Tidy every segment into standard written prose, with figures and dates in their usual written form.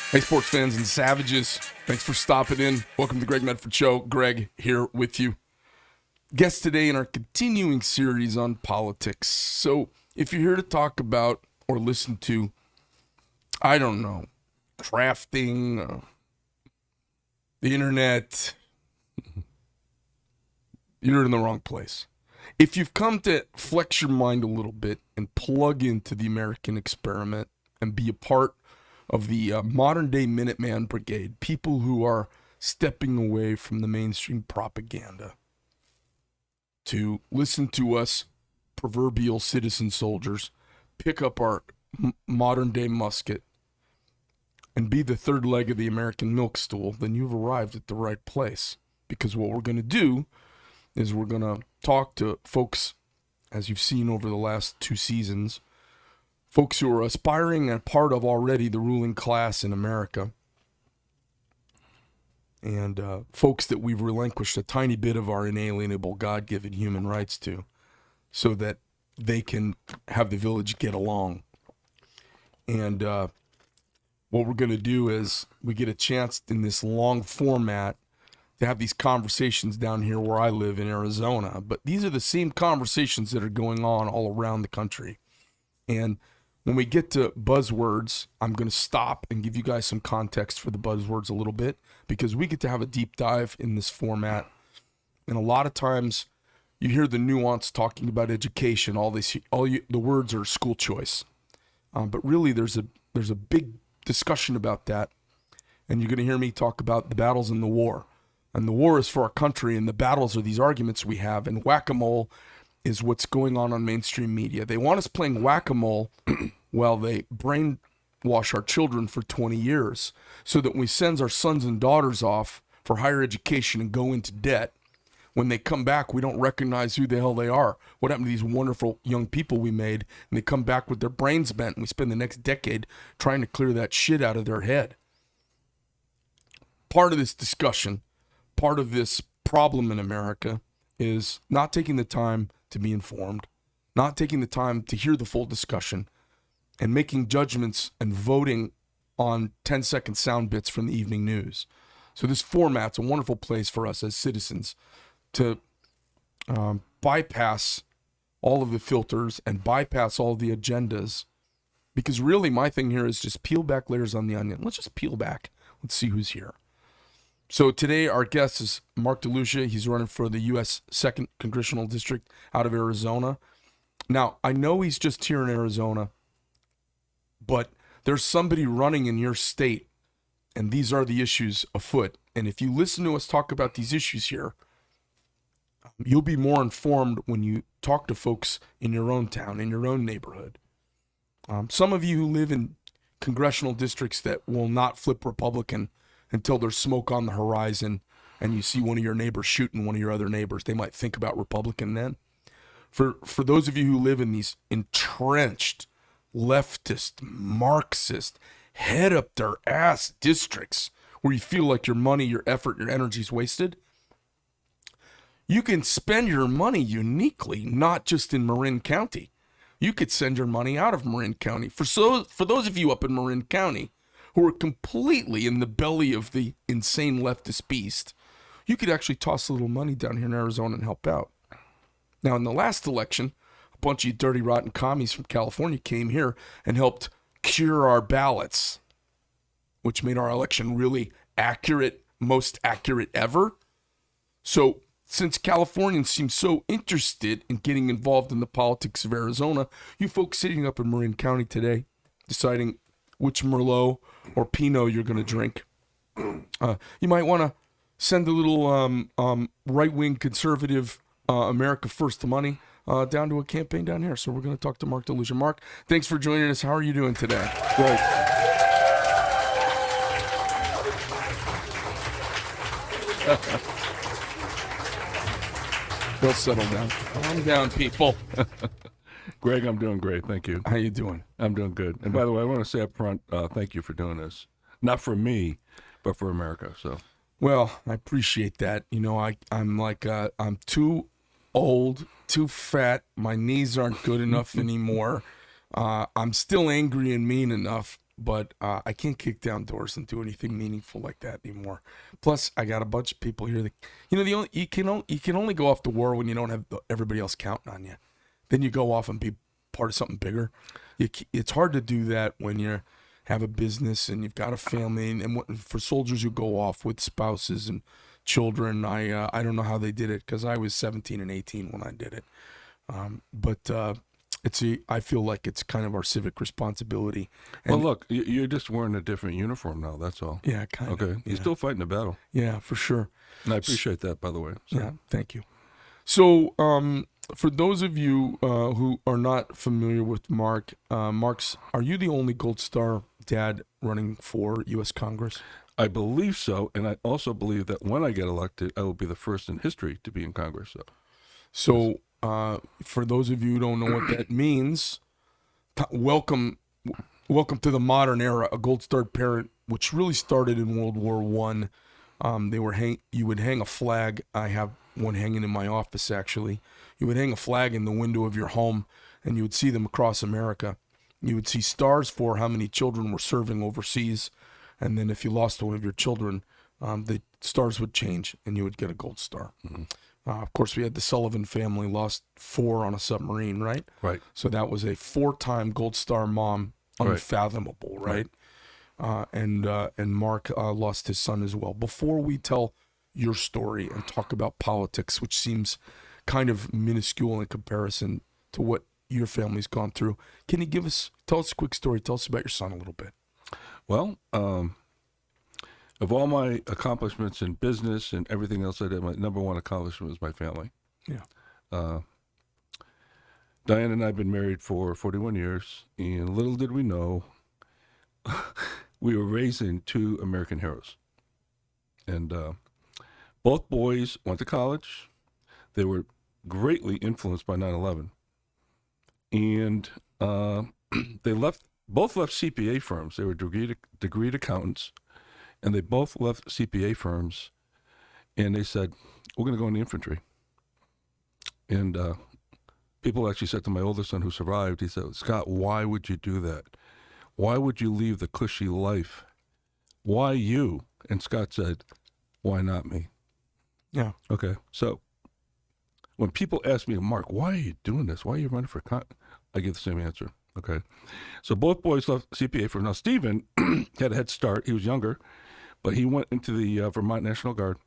Hey, sports fans and savages. Thanks for stopping in. Welcome to the Greg Medford Show. Greg here with you. Guest today in our continuing series on politics. So if you're here to talk about or listen to, I don't know, crafting, the internet, you're in the wrong place. If you've come to flex your mind a little bit and plug into the American experiment and be a part of the modern-day Minuteman Brigade, people who are stepping away from the mainstream propaganda to listen to us, proverbial citizen soldiers, pick up our modern-day musket and be the third leg of the American milk stool, then you've arrived at the right place. Because what we're going to do is we're going to talk to folks, as you've seen over the last 2 seasons, folks who are aspiring and part of already the ruling class in America, and folks that we've relinquished a tiny bit of our inalienable God-given human rights to, so that they can have the village get along. And what we're going to do is we get a chance in this long format to have these conversations down here where I live in Arizona. But these are the same conversations that are going on all around the country. And when we get to buzzwords, I'm going to stop and give you guys some context for the buzzwords a little bit, because we get to have a deep dive in this format. And a lot of times you hear the nuance talking about education, the words are school choice. But really there's a big discussion about that. And you're going to hear me talk about the battles in the war. And the war is for our country, and the battles are these arguments we have. And whack-a-mole is what's going on mainstream media. They want us playing whack-a-mole while they brainwash our children for 20 years, so that when we send our sons and daughters off for higher education and go into debt, when they come back, we don't recognize who the hell they are. What happened to these wonderful young people we made? And they come back with their brains bent, and we spend the next decade trying to clear that shit out of their head. Part of this discussion, part of this problem in America, is not taking the time to be informed, not taking the time to hear the full discussion, and making judgments and voting on 10-second sound bits from the evening news. So this format's a wonderful place for us as citizens to bypass all of the filters and bypass all the agendas, because really my thing here is just peel back layers on the onion. Let's just peel back. Let's see who's here. So today our guest is Mark DeLuzio. He's running for the U.S. 2nd Congressional District out of Arizona. Now, I know he's just here in Arizona, but there's somebody running in your state, and these are the issues afoot. And if you listen to us talk about these issues here, you'll be more informed when you talk to folks in your own town, in your own neighborhood. Some of you who live in congressional districts that will not flip Republican until there's smoke on the horizon and you see one of your neighbors shooting one of your other neighbors, they might think about Republican then. For those of you who live in these entrenched, leftist, Marxist, head up their ass districts where you feel like your money, your effort, your energy is wasted, you can spend your money uniquely, not just in Marin County. You could send your money out of Marin County. For those of you up in Marin County who are completely in the belly of the insane leftist beast, you could actually toss a little money down here in Arizona and help out. Now, in the last election, a bunch of you dirty, rotten commies from California came here and helped cure our ballots, which made our election really accurate, most accurate ever. So since Californians seem so interested in getting involved in the politics of Arizona, you folks sitting up in Marin County today, deciding which Merlot or Pinot you're going to drink, you might want to send a little right-wing conservative America First money down to a campaign down here. So we're going to talk to Mark DeLuzio. Mark, thanks for joining us. How are you doing today? Great. They'll settle down. Calm down, people. Greg, I'm doing great. Thank you. How you doing? I'm doing good. And by the way, I want to say up front, thank you for doing this. Not for me, but for America. So, well, I appreciate that. You know, I'm too old, too fat. My knees aren't good enough anymore. I'm still angry and mean enough, but I can't kick down doors and do anything meaningful like that anymore. Plus, I got a bunch of people here that, you can only go off to war when you don't have everybody else counting on you. Then you go off and be part of something bigger. It's hard to do that when you have a business and you've got a family. And for soldiers who go off with spouses and children, I don't know how they did it, because I was 17 and 18 when I did it. But I feel like it's kind of our civic responsibility. And, well, look, you're just wearing a different uniform now. That's all. Yeah, kind of. Okay, you're still fighting the battle. Yeah, for sure. And I appreciate that, by the way. So. Yeah, thank you. So, for those of you who are not familiar with Mark, are you the only Gold Star dad running for U.S. Congress? I believe so, and I also believe that when I get elected, I will be the first in history to be in Congress. So for those of you who don't know what that means, welcome to the modern era. A Gold Star parent, which really started in World War I. You would hang a flag. I have one hanging in my office, actually. You would hang a flag in the window of your home, and you would see them across America. You would see stars for how many children were serving overseas, and then if you lost one of your children, the stars would change, and you would get a Gold Star. Mm-hmm. Of course, we had the Sullivan family lost 4 on a submarine, right? Right. So that was a 4-time Gold Star mom, unfathomable, right? And Mark lost his son as well. Before we tell your story and talk about politics, which seems kind of minuscule in comparison to what your family's gone through, can you tell us a quick story? Tell us about your son a little bit. Well, of all my accomplishments in business and everything else I did, my number one accomplishment was my family. Yeah. Diane and I have been married for 41 years, and little did we know, we were raising 2 American heroes. And both boys went to college. They were greatly influenced by 9/11. And they both left CPA firms. They were degreed accountants, and they both left CPA firms, and they said, we're going to go in the infantry. And people actually said to my oldest son who survived, he said, Scott, why would you do that? Why would you leave the cushy life? Why you? And Scott said, why not me? Yeah. Okay. So when people ask me, Mark, why are you doing this? Why are you running for I give the same answer. Okay. So both boys left CPA firms. Now, Stephen had a head start. He was younger, but he went into the Vermont National Guard,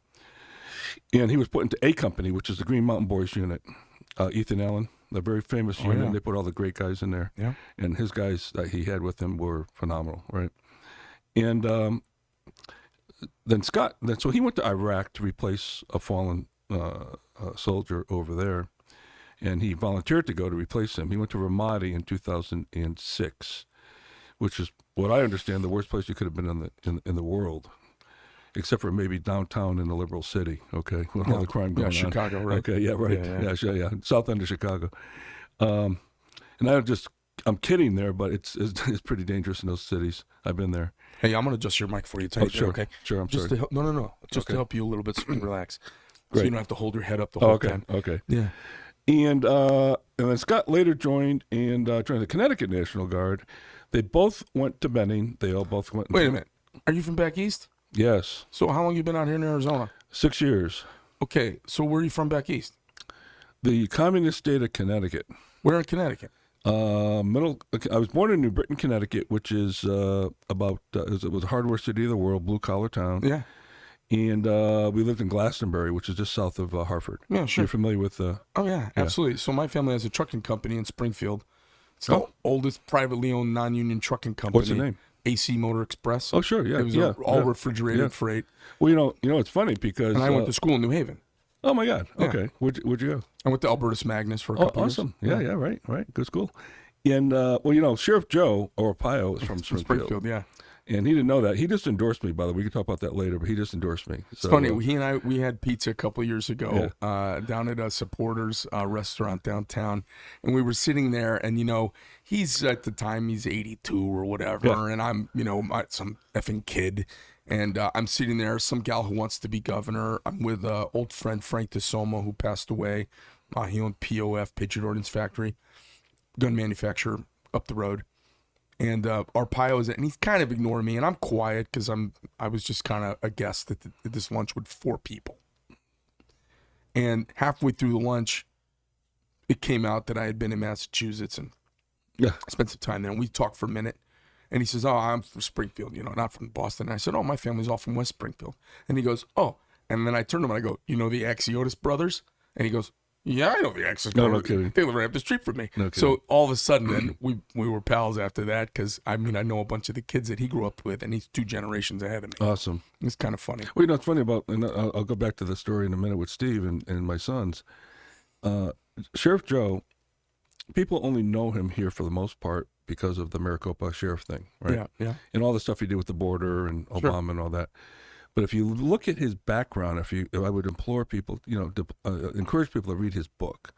and he was put into A Company, which is the Green Mountain Boys unit. Ethan Allen, the very famous unit. Yeah. They put all the great guys in there. Yeah. And his guys that he had with him were phenomenal, right? And so he went to Iraq to replace a fallen soldier over there, and he volunteered to go to replace him. He went to Ramadi in 2006, which is what I understand the worst place you could have been in the world, except for maybe downtown in the liberal city. Okay, with all the crime going on. Chicago, right? Okay, yeah, right. Yeah, south end of Chicago. And I'm kidding there, but it's pretty dangerous in those cities. I've been there. Hey, I'm gonna adjust your mic for you. Sure. Okay. Sure. I'm Just sorry. No. Just to help you a little bit, so you can relax. So Great. you don't have to hold your head up the whole time. Okay. Yeah. And then Scott later joined the Connecticut National Guard. They both went to Benning. They all both went. Wait a minute. Are you from back east? Yes. So how long you been out here in Arizona? 6 years. Okay. So where are you from back east? The communist state of Connecticut. Where in Connecticut? I was born in New Britain, Connecticut, which is it was a hardware city of the world, blue collar town. Yeah. And we lived in Glastonbury, which is just south of Hartford. Yeah, sure. You're familiar with? Oh yeah, absolutely. So my family has a trucking company in Springfield. It's the oldest privately owned non-union trucking company. What's the name? AC Motor Express. Oh sure, yeah. It was all refrigerated freight. Well, it's funny because And I went to school in New Haven. Oh my God. Yeah. Okay. Where'd you go? I went to Albertus Magnus for a couple awesome. years. Yeah, right. Good school. And Sheriff Joe Arpaio is from Springfield. Yeah. And he didn't know that. He just endorsed me, by the way. We can talk about that later, but he just endorsed me. It's funny. He and I, we had pizza a couple of years ago down at a Supporters restaurant downtown. And we were sitting there, and, he's at the time, he's 82 or whatever. Yeah. And I'm, some effing kid. And I'm sitting there, some gal who wants to be governor. I'm with old friend Frank DeSoma, who passed away. He owned POF, Patriot Ordnance Factory, gun manufacturer up the road. And Arpaio is, and he's kind of ignoring me, and I'm quiet because I was just kind of a guest that this lunch with 4 people. And halfway through the lunch, it came out that I had been in Massachusetts and spent some time there. And we talked for a minute. And he says, "Oh, I'm from Springfield, not from Boston." And I said, "Oh, my family's all from West Springfield." And he goes, "Oh." And then I turned to him and I go, "You know the Axiotis brothers?" And he goes, "Yeah, I know the Axiotis brothers. No kidding. They live right up the street from me." No So all of a sudden, then we were pals after that because, I know a bunch of the kids that he grew up with, and he's 2 generations ahead of me. Awesome. It's kind of funny. Well, it's funny about, and I'll go back to the story in a minute with Steve and my sons. Sheriff Joe, people only know him here for the most part because of the Maricopa sheriff thing, right? Yeah. And all the stuff he did with the border and Obama and all that. But if you look at his background, I would implore people, encourage people to read his book.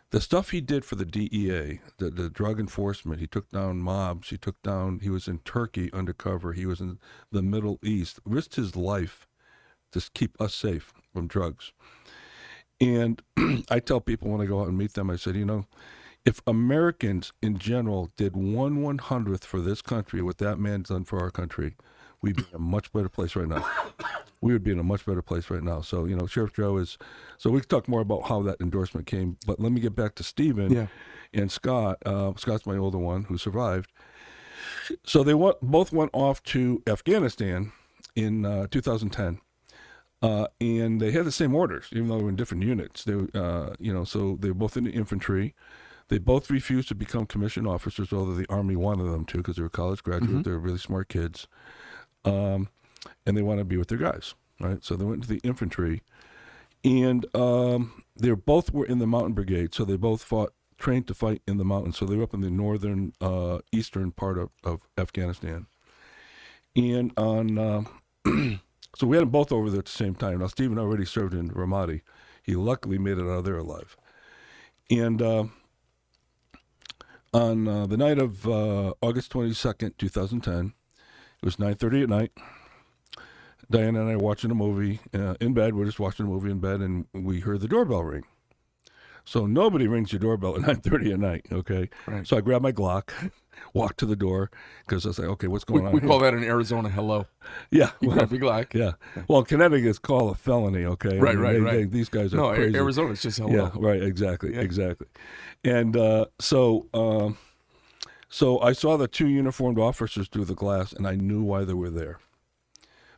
The stuff he did for the DEA, the drug enforcement, he took down mobs, he was in Turkey undercover, he was in the Middle East, risked his life to keep us safe from drugs. And I tell people when I go out and meet them, I said, if Americans in general did 1/100th for this country, what that man's done for our country, we'd be in a much better place right now. We would be in a much better place right now. So, Sheriff Joe is, so we can talk more about how that endorsement came, but let me get back to Stephen and Scott. Scott's my older one who survived. So they both went off to Afghanistan in 2010. And they had the same orders, even though they were in different units. They, so they were both in the infantry. They both refused to become commissioned officers, although the Army wanted them to because they were college graduates. They were really smart kids. And they wanted to be with their guys, right? So they went into the infantry. And they both were in the mountain brigade, so they both trained to fight in the mountains. So they were up in the northern, eastern part of Afghanistan. And on... So we had them both over there at the same time. Now, Stephen already served in Ramadi. He luckily made it out of there alive. And on the night of August 22nd, 2010, it was 9:30 at night. Diana and I were watching a movie in bed. We're just watching a movie in bed, and we heard the doorbell ring. So nobody rings your doorbell at 9:30 at night, okay? Right. So I grabbed my Glock, walked to the door, because I was like, okay, what's going on We here? call that in Arizona hello. Yeah. You grab your Glock. Yeah. Well, in Connecticut, it's called a felony, okay? Right. These guys are crazy. Arizona, it's just hello. Yeah, right, exactly. And so I saw the 2 uniformed officers through the glass, and I knew why they were there.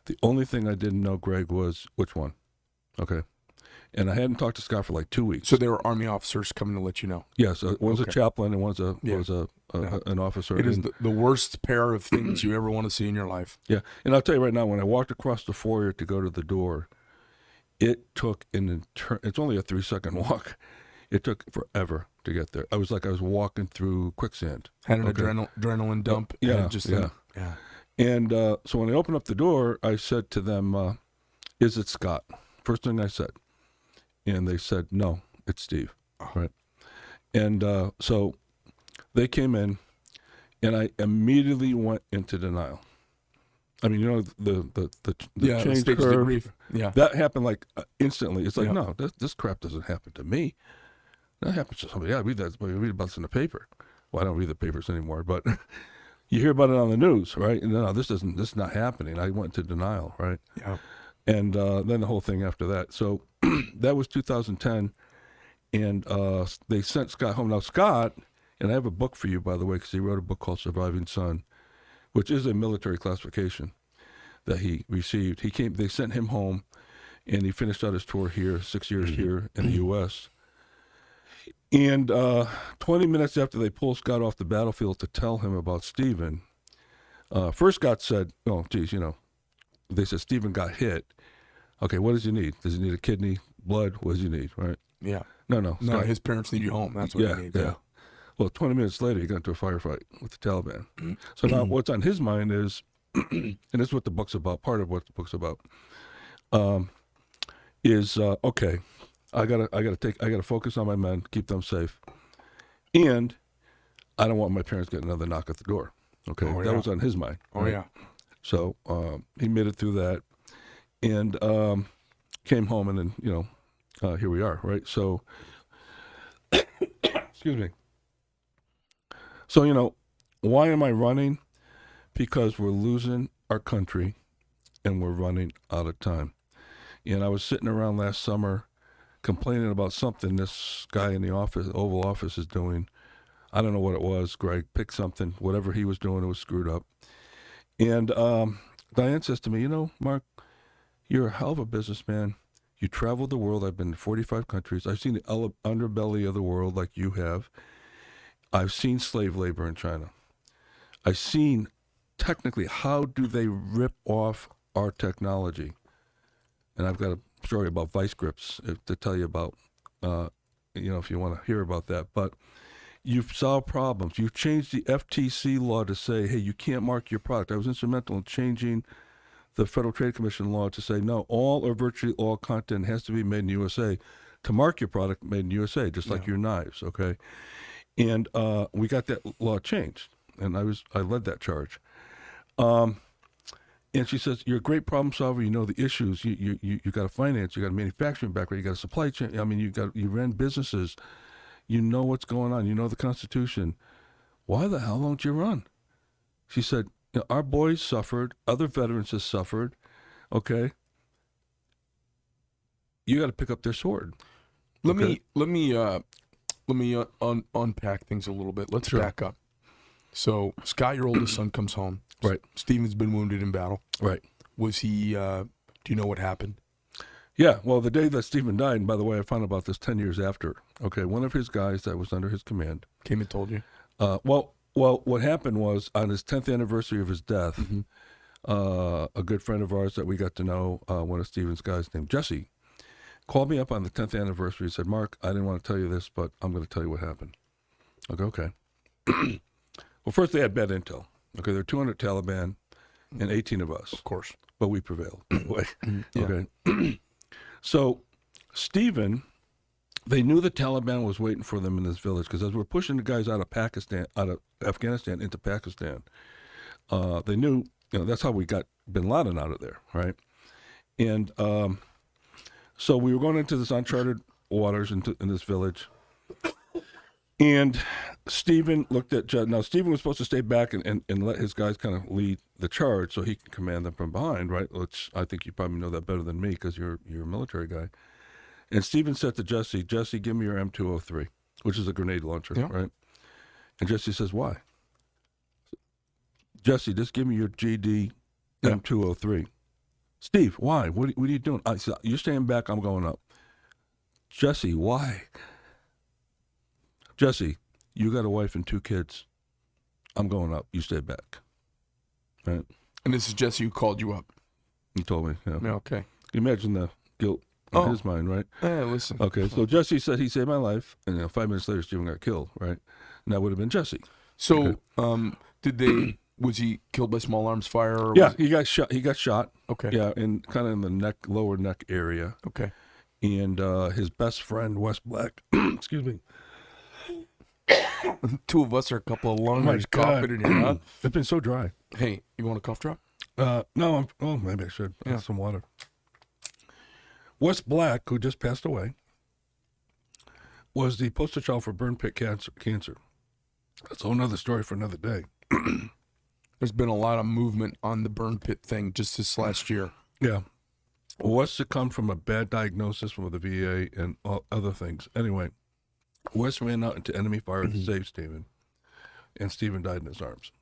The only thing I didn't know, Greg, was which one. Okay. And I hadn't talked to Scott for like 2 weeks. So there were Army officers coming to let you know. Yes, one's a chaplain and one's an officer. It is the worst pair of things you ever want to see in your life. Yeah, and I'll tell you right now, when I walked across the foyer to go to the door, it took it's only a 3-second walk. It took forever to get there. I was walking through quicksand. Had an adrenaline dump. Yeah. And so when I opened up the door, I said to them, "Is it Scott?" First thing I said. And they said, "No, it's Steve." Right. And so they came in, and I immediately went into denial. I mean, the change curve. Yeah. That happened like instantly. It's like, no, this crap doesn't happen to me. That happens to somebody. Yeah, I read about this in the paper. Well, I don't read the papers anymore, but you hear about it on the news, right? And no, this is not happening. I went into denial, right? Yeah. And then the whole thing after that. So that was 2010, and they sent Scott home. Now, Scott, and I have a book for you, by the way, because he wrote a book called Surviving Son, which is a military classification that he received. They sent him home, and he finished out his tour here, 6 years here in the U.S. And 20 minutes after they pulled Scott off the battlefield to tell him about Stephen, first Scott said, "Oh, geez, they said Stephen got hit. Okay, what does he need? Does he need a kidney, blood? What does he need, right?" Yeah. No. No, his parents need you home. That's what they need. Yeah. Well, 20 minutes later, he got into a firefight with the Taliban. So now what's on his mind is, and this is what the book's about, part of what the book's about, is, okay, I gotta focus on my men, keep them safe. And I don't want my parents getting another knock at the door. Okay. That was on his mind. Right? Yeah. So he made it through that and came home, and then, here we are, right? So, excuse me. So, Why am I running? Because we're losing our country and we're running out of time. And I was sitting around last summer complaining about something this guy in the office, Oval Office, is doing. I don't know what it was, Greg. Pick something. Whatever he was doing, it was screwed up. And Diane says to me, you know, Mark, you're a hell of a businessman. You traveled the world. I've been to 45 countries. I've seen the underbelly of the world like you have. I've seen slave labor in China. I've seen technically how do they rip off our technology. And I've got a story about vice grips to tell you about, if you want to hear about that. But you've solved problems. You've changed the FTC law to say, hey, you can't mark your product. I was instrumental in changing the Federal Trade Commission law to say, no, all or virtually all content has to be made in the USA. To mark your product made in the USA, just like your knives, okay? And we got that law changed, and I led that charge. And she says, you're a great problem solver. You know the issues. You got a finance. You got a manufacturing background. You got a supply chain. I mean, you ran businesses. You know what's going on. You know the Constitution. Why the hell don't you run? She said, our boys suffered. Other veterans have suffered. Okay. You got to pick up their sword. Let me unpack things a little bit. Let's back up. So Scott, your oldest son, comes home. Right. Stephen's been wounded in battle. Right. Was he? Do you know what happened? Yeah. Well, the day that Stephen died, and by the way, I found about this 10 years after. Okay. One of his guys that was under his command came and told you. Well, what happened was on his 10th anniversary of his death, a good friend of ours that we got to know, one of Stephen's guys named Jesse, called me up on the 10th anniversary and said, Mark, I didn't want to tell you this, but I'm going to tell you what happened. I go, okay. Well, first they had bad intel. Okay, there were 200 Taliban and 18 of us. Of course. But we prevailed. Okay. So Stephen, they knew the Taliban was waiting for them in this village because as we're pushing the guys out of Afghanistan into Pakistan, they knew, that's how we got bin Laden out of there, right? And so we were going into this uncharted waters in this village. And Stephen looked at Judd. Now, Stephen was supposed to stay back and let his guys kind of lead the charge so he can command them from behind, right? Which I think you probably know that better than me because you're a military guy. And Stephen said to Jesse, give me your M203, which is a grenade launcher, right? And Jesse says, why? Jesse, just give me your GD M203. Steve, why? What are you doing? I said, you're staying back, I'm going up. Jesse, why? Jesse, you got a wife and 2 kids. I'm going up. You stay back. Right? And this is Jesse who called you up. He told me, yeah. Okay. You imagine the guilt in his mind, right? Yeah, listen. Okay, so Jesse said he saved my life, and 5 minutes later, Stephen got killed, right? And that would have been Jesse. So, was he killed by small arms fire? Or he got shot. He got shot. Okay. Yeah, kind of in the lower neck area. Okay. And his best friend, Wes Black, excuse me. 2 of us are a couple of lungers coughing in here, huh? It's been so dry. Hey, you want a cough drop? No, maybe I should. Yeah. Some water. Wes Black, who just passed away, was the poster child for burn pit cancer. That's a whole nother story for another day. There's been a lot of movement on the burn pit thing just this last year. Yeah. Wes succumbed from a bad diagnosis from the VA and other things. Anyway, Wes ran out into enemy fire to save Stephen, and Stephen died in his arms.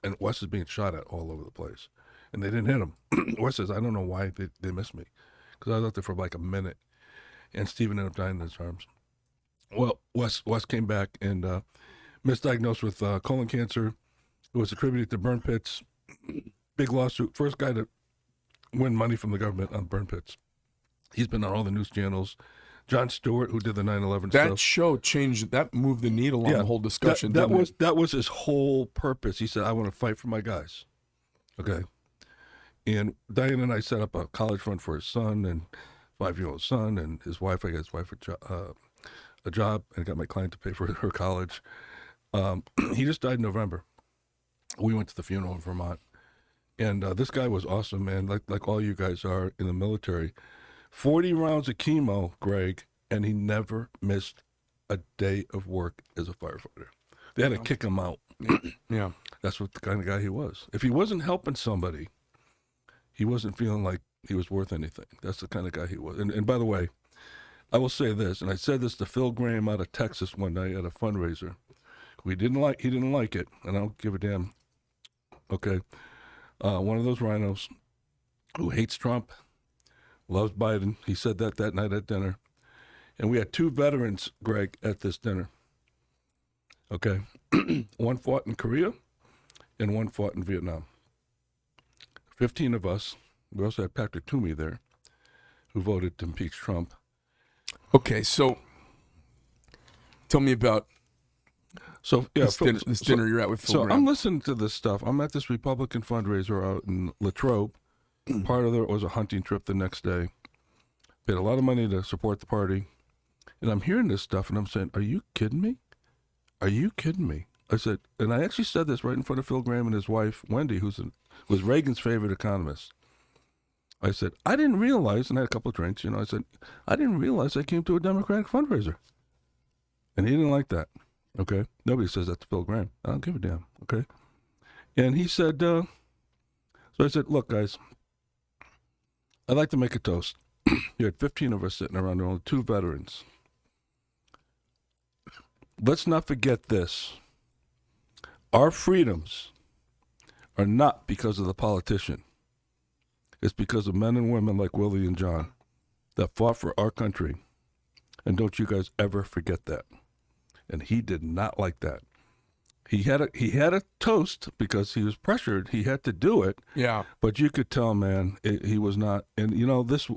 And Wes is being shot at all over the place, and they didn't hit him. Wes says, I don't know why they missed me, because I was out there for like a minute, and Stephen ended up dying in his arms. Well, Wes came back and misdiagnosed with colon cancer. It was attributed to burn pits. Big lawsuit. First guy to win money from the government on burn pits. He's been on all the news channels. John Stewart, who did the 9/11 stuff. That show changed. That moved the needle on the whole discussion. That was his whole purpose. He said, "I want to fight for my guys." Okay. And Diane and I set up a college fund for his son and 5-year-old son and his wife. I got his wife a job and got my client to pay for her college. He just died in November. We went to the funeral in Vermont, and this guy was awesome, man. Like all you guys are in the military. 40 rounds of chemo, Greg, and he never missed a day of work as a firefighter. They had to kick him out. Yeah. That's what the kind of guy he was. If he wasn't helping somebody, he wasn't feeling like he was worth anything. That's the kind of guy he was. And by the way, I will say this, and I said this to Phil Graham out of Texas one night at a fundraiser. He didn't like it, and I don't give a damn. Okay. One of those rhinos who hates Trump, loves Biden. He said that night at dinner. And we had 2 veterans, Greg, at this dinner. Okay. One fought in Korea and one fought in Vietnam. 15 of us. We also had Patrick Toomey there, who voted to impeach Trump. Okay, so tell me about this dinner you're at with Phil Graham. I'm listening to this stuff. I'm at this Republican fundraiser out in Latrobe. Part of it was a hunting trip the next day. Paid a lot of money to support the party. And I'm hearing this stuff, and I'm saying, are you kidding me? Are you kidding me? I said, and I actually said this right in front of Phil Graham and his wife, Wendy, was Reagan's favorite economist. I said, I didn't realize, and I had a couple of drinks, I said, I didn't realize I came to a Democratic fundraiser. And he didn't like that, okay? Nobody says that to Phil Graham. I don't give a damn, okay? And he said, so I said, look, guys, I'd like to make a toast. You had 15 of us sitting around, there were only 2 veterans. Let's not forget this. Our freedoms are not because of the politician. It's because of men and women like Willie and John that fought for our country. And don't you guys ever forget that. And he did not like that. He had a toast because he was pressured. He had to do it. Yeah. But you could tell, man, he was not. And, this.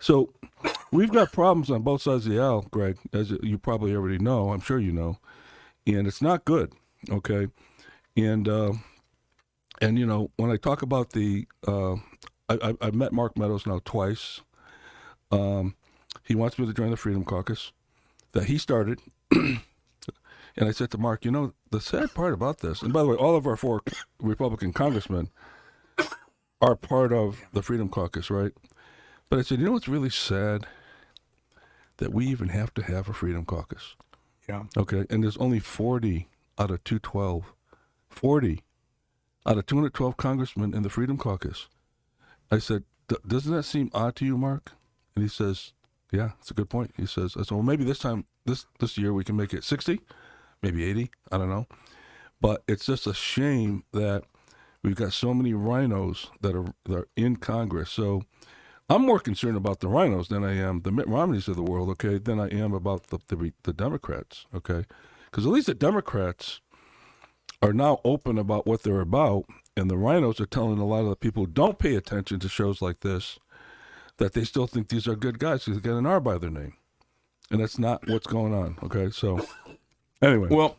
So we've got problems on both sides of the aisle, Greg, as you probably already know. I'm sure you know. And it's not good, okay? And when I talk about I've met Mark Meadows now twice. He wants me to join the Freedom Caucus that he started. And I said to Mark, the sad part about this, and by the way, all of our 4 Republican congressmen are part of the Freedom Caucus, right? But I said, what's really sad? That we even have to have a Freedom Caucus. Yeah. Okay, and there's only 40 out of 212. 40 out of 212 congressmen in the Freedom Caucus. I said, doesn't that seem odd to you, Mark? And he says, yeah, it's a good point. He says, I said, well, maybe this time, this year we can make it 60, maybe 80, I don't know. But it's just a shame that we've got so many rhinos that are in Congress. So I'm more concerned about the rhinos than I am the Mitt Romneys of the world, okay, than I am about the Democrats, okay? Because at least the Democrats are now open about what they're about, and the rhinos are telling a lot of the people who don't pay attention to shows like this that they still think these are good guys because they got an R by their name. And that's not what's going on, okay? So, anyway. Well,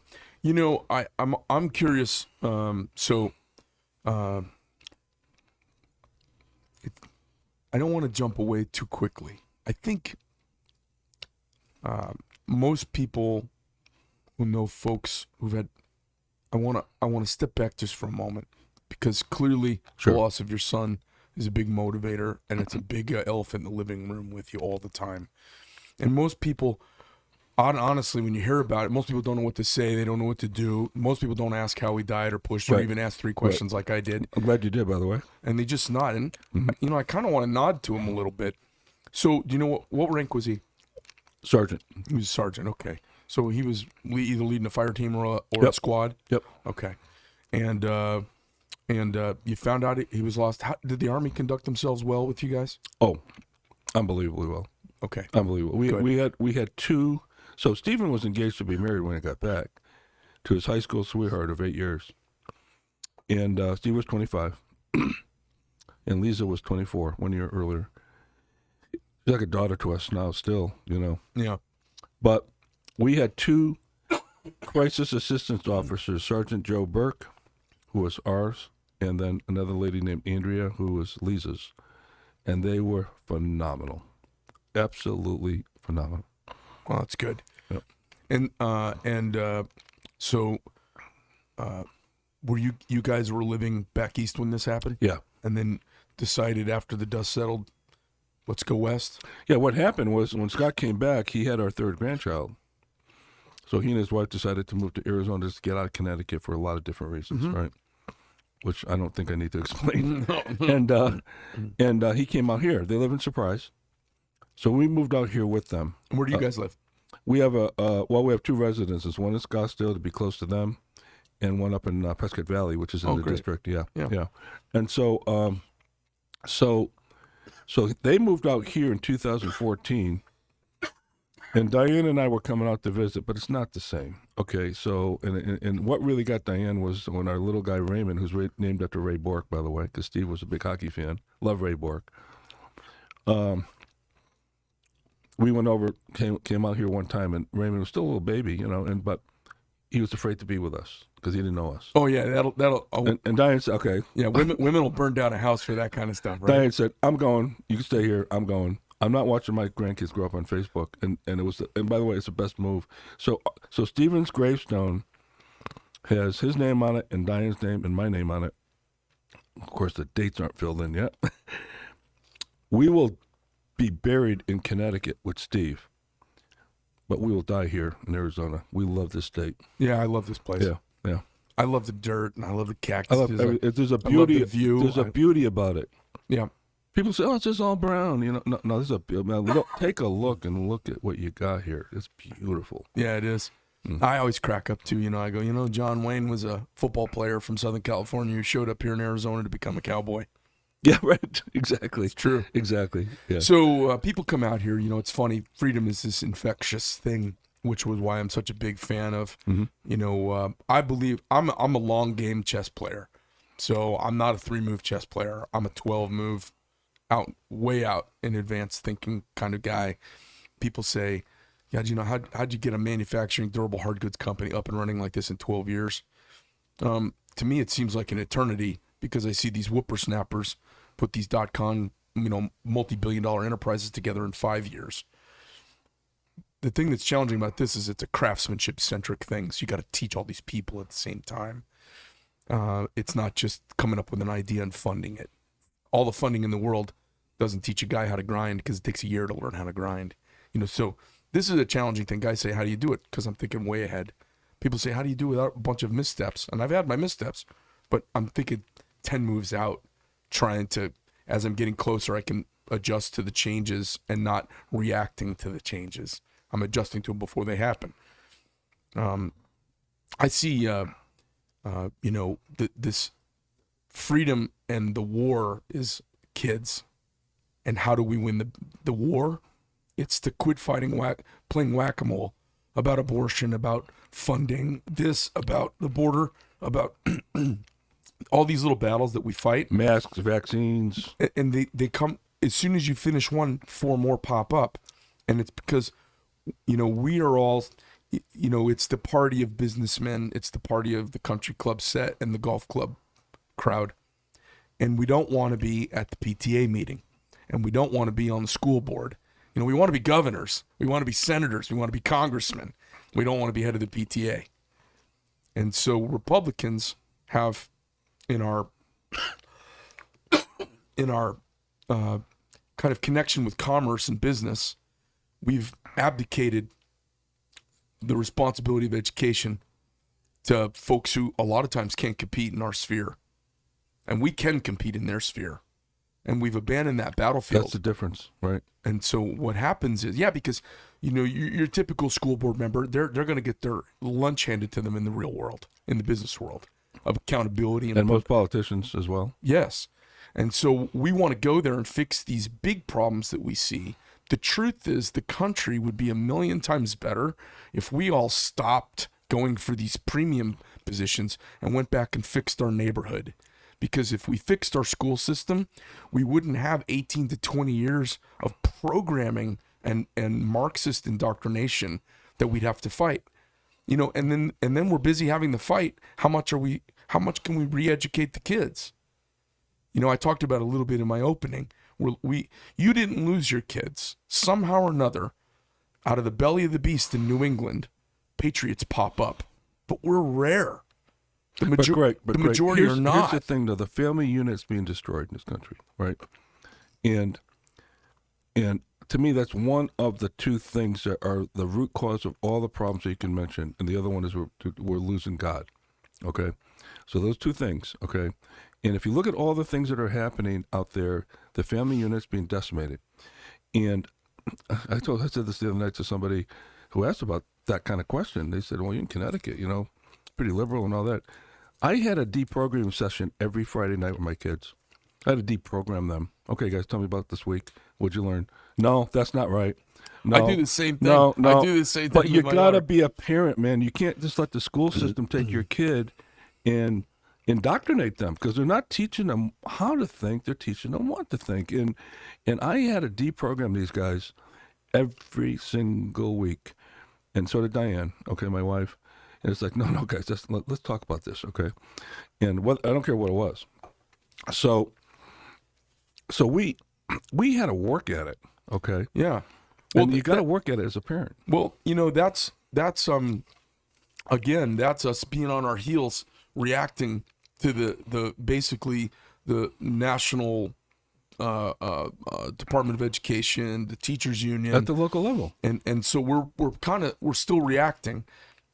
I'm curious. I don't want to jump away too quickly. I think most people who know folks who've had. I want to step back just for a moment because clearly Sure. the loss of your son is a big motivator, and it's a big elephant in the living room with you all the time. And most people, honestly, when you hear about it, most people don't know what to say. They don't know what to do. Most people don't ask how he died or pushed or Right. even ask 3 questions like I did. I'm glad you did, by the way. And they just nod. And, I kind of want to nod to him a little bit. So, do you know what rank was he? Sergeant. He was a sergeant, okay. So he was either leading a fire team or a Yep. squad? Yep. Okay. And you found out he was lost. How, did the Army conduct themselves well with you guys? Oh, unbelievably well. Okay. Unbelievable. We had 2. So Stephen was engaged to be married when he got back to his high school sweetheart of 8 years. And Steve was 25. And Lisa was 24, 1 year earlier. She's like a daughter to us now still, Yeah. But we had 2 crisis assistance officers, Sergeant Joe Burke, who was ours, and then another lady named Andrea, who was Lisa's. And they were phenomenal. Absolutely phenomenal. Well, that's good. Yep. So were you guys were living back east when this happened? Yeah. And then decided after the dust settled, let's go west? Yeah, what happened was when Scott came back, he had our 3rd grandchild. So he and his wife decided to move to Arizona just to get out of Connecticut for a lot of different reasons, right? Which I don't think I need to explain. And he came out here. They live in Surprise. So we moved out here with them. Where do you guys live? We have we have two residences. One in Scottsdale to be close to them, and one up in Prescott Valley, which is in the great. district. Yeah. And so, so they moved out here in 2014, and Diane and I were coming out to visit, but it's not the same. Okay, so and what really got Diane was when our little guy Raymond, who's named after Ray Bork, by the way, because Steve was a big hockey fan, love Ray Bork. We went over, came out here one time, and Raymond was still a little baby, but he was afraid to be with us because he didn't know us. Oh yeah, that'll. Oh, and Diane said, "Okay." Yeah, women will burn down a house for that kind of stuff, right? Diane said, "I'm going. You can stay here. I'm going. I'm not watching my grandkids grow up on Facebook." And it was. And by the way, it's the best move. So Stephen's gravestone has his name on it, and Diane's name, and my name on it. Of course, the dates aren't filled in yet. We will be buried in Connecticut with Steve, but we will die here in Arizona. We love this state. Yeah, I love this place. Yeah. I love the dirt and I love the cactus. There's a beauty. I love the view. There's a beauty about it. Yeah. People say, "Oh, it's just all brown." No, there's a look. Take a look and look at what you got here. It's beautiful. Yeah, it is. I always crack up too. I go, John Wayne was a football player from Southern California who showed up here in Arizona to become a cowboy. Yeah, right. Exactly. It's true. Exactly. Yeah. So people come out here. It's funny. Freedom is this infectious thing, which was why I'm such a big fan of. I believe I'm a long game chess player, so I'm not a 3-move chess player. I'm a 12-move, way out in advanced thinking kind of guy. People say, "Yeah, how'd you get a manufacturing durable hard goods company up and running like this in 12 years?" To me, it seems like an eternity because I see these whippersnappers put these .com, multi-billion-dollar enterprises together in 5 years. The thing that's challenging about this is it's a craftsmanship-centric thing. So you got to teach all these people at the same time. It's not just coming up with an idea and funding it. All the funding in the world doesn't teach a guy how to grind because it takes a year to learn how to grind. So this is a challenging thing. Guys say, "How do you do it?" Because I'm thinking way ahead. People say, "How do you do it without a bunch of missteps?" And I've had my missteps, but I'm thinking 10 moves out, trying to, as I'm getting closer, I can adjust to the changes and not reacting to the changes. I'm adjusting to them before they happen. I see, this freedom and the war is kids. And how do we win the war? It's to quit playing whack-a-mole about abortion, about funding, about the border, about all these little battles that we fight. Masks, vaccines. And they come, as soon as you finish one, 4 more pop up. And it's because, we are all, it's the party of businessmen. It's the party of the country club set and the golf club crowd. And we don't want to be at the PTA meeting. And we don't want to be on the school board. We want to be governors. We want to be senators. We want to be congressmen. We don't want to be head of the PTA. And so Republicans have, in our kind of connection with commerce and business, we've abdicated the responsibility of education to folks who a lot of times can't compete in our sphere. And we can compete in their sphere. And we've abandoned that battlefield. That's the difference, right? And so what happens is, because, your typical school board member, they're going to get their lunch handed to them in the real world, in the business world, of accountability. And most politicians as well. Yes. And so we want to go there and fix these big problems that we see. The truth is the country would be 1,000,000 times better if we all stopped going for these premium positions and went back and fixed our neighborhood. Because if we fixed our school system, we wouldn't have 18 to 20 years of programming and Marxist indoctrination that we'd have to fight. And then we're busy having the fight. How much can we re-educate the kids? I talked about a little bit in my opening. You didn't lose your kids. Somehow or another, out of the belly of the beast in New England, patriots pop up. But we're rare. The majority are not. Here's the thing, though. The family unit's being destroyed in this country, right? And to me, that's one of the two things that are the root cause of all the problems that you can mention. And the other one is we're losing God. Okay. So those two things. Okay. And if you look at all the things that are happening out there, the family unit's being decimated. And I said this the other night to somebody who asked about that kind of question. They said, well, you're in Connecticut, pretty liberal and all that. I had a deprogramming session every Friday night with my kids. I had to deprogram them. Okay, guys, tell me about this week. What'd you learn? No, that's not right. No, I do the same thing. No. I do the same thing. But you with my got to daughter. be a parent, man. You can't just let the school system take your kid and indoctrinate them, because they're not teaching them how to think. They're teaching them what to think. And I had to deprogram these guys every single week. And so did Diane, okay, my wife. And it's like, no, guys, let's talk about this, okay? And I don't care what it was. So we had to work at it, okay? Yeah. Well, you got to work at it as a parent. Well, that's again, that's us being on our heels, reacting to the basically the national Department of Education, the teachers union At the local level. and so we're still reacting.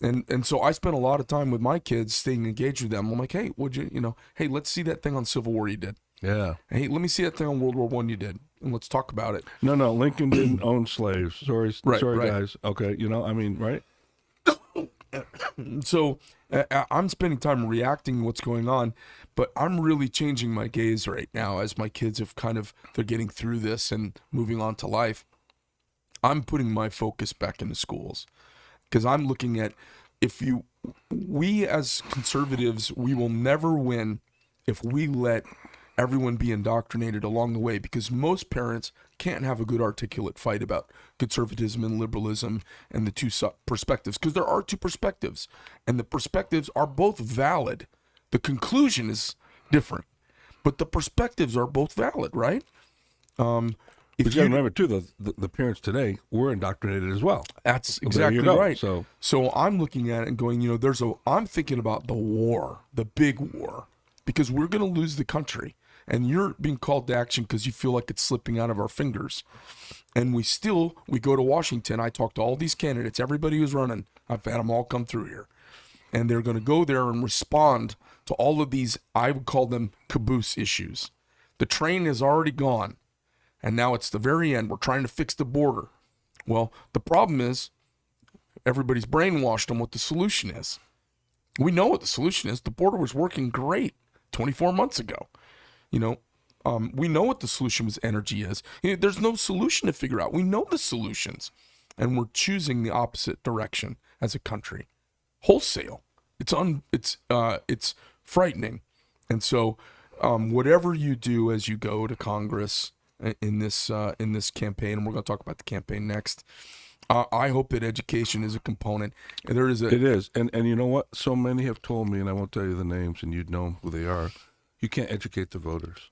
And so I spent a lot of time with my kids, staying engaged with them. I'm like, hey, hey, let's see that thing on Civil War you did. Yeah. Hey, let me see that thing on World War I you did, and let's talk about it. No, Lincoln didn't own slaves. Sorry, Right. guys. Okay, right? So I'm spending time reacting to what's going on, but I'm really changing my gaze right now as my kids have they're getting through this and moving on to life. I'm putting my focus back into schools, because I'm looking at we as conservatives, we will never win if we let everyone be indoctrinated along the way, because most parents can't have a good articulate fight about conservatism and liberalism and the two perspectives, because there are two perspectives and the perspectives are both valid. The conclusion is different, but the perspectives are both valid, right? But you got to remember too, the parents today were indoctrinated as well. That's Well, there you exactly go. right. So I'm looking at it and going, I'm thinking about the war, the big war, because we're going to lose the country. And you're being called to action because you feel like it's slipping out of our fingers. And we go to Washington. I talked to all these candidates, everybody who's running. I've had them all come through here. And they're going to go there and respond to all of these, I would call them caboose issues. The train is already gone. And now it's the very end. We're trying to fix the border. Well, the problem is everybody's brainwashed on what the solution is. We know what the solution is. The border was working great 24 months ago. We know what the solution with energy is. There's no solution to figure out. We know the solutions, and we're choosing the opposite direction as a country, wholesale. It's frightening, and so whatever you do as you go to Congress in this campaign, and we're going to talk about the campaign next. I hope that education is a component. And it is, and you know what? So many have told me, and I won't tell you the names, and you'd know who they are. You can't educate the voters.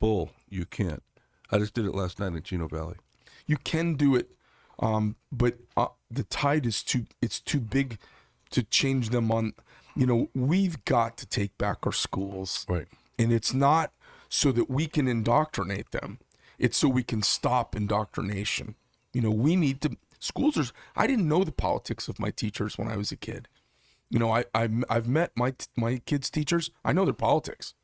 Bull, you can't. I just did it last night in Chino Valley. You can do it, but the tide is too big to change them on. We've got to take back our schools. Right. And it's not so that we can indoctrinate them. It's so we can stop indoctrination. We need to, I didn't know the politics of my teachers when I was a kid. I've met my kids' teachers. I know their politics.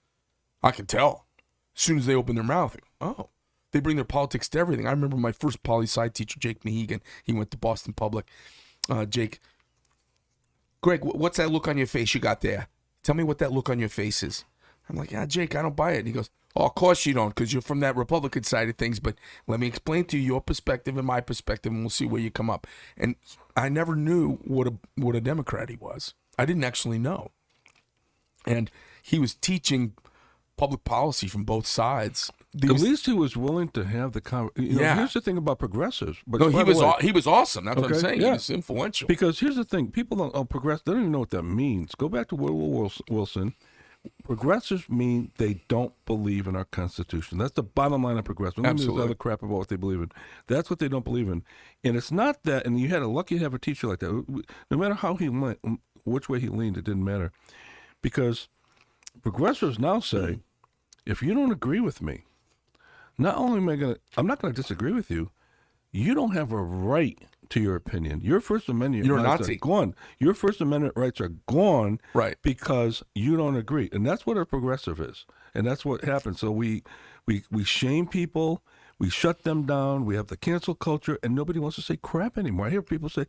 I can tell as soon as they open their mouth. Oh, they bring their politics to everything. I remember my first poli-sci teacher, Jake Mehegan. He went to Boston Public. Jake, Greg, what's that look on your face you got there? Tell me what that look on your face is. I'm like, Jake, I don't buy it. And he goes, oh, of course you don't, because you're from that Republican side of things. But let me explain to you your perspective and my perspective, and we'll see where you come up. And I never knew what a Democrat he was. I didn't actually know. And he was teaching public policy from both sides. At least he was willing to have the conversation. Here's the thing about progressives. But no, he was awesome. That's what I'm saying. Yeah. He was influential. Because here's the thing: people don't progress. They don't even know what that means. Go back to Woodrow Wilson. Progressives mean they don't believe in our Constitution. That's the bottom line of progressives. Absolutely. There's other crap about what they believe in. That's what they don't believe in. And it's not that. And you had a lucky to have a teacher like that. No matter how he went, which way he leaned, it didn't matter, because progressives now say, if you don't agree with me, not only I'm not going to disagree with you, you don't have a right to your opinion. Your First Amendment You're a rights Nazi. are gone. Your First Amendment rights are gone Right. because you don't agree. And that's what a progressive is. And that's what happens. So we shame people. We shut them down. We have the cancel culture, and nobody wants to say crap anymore. I hear people say,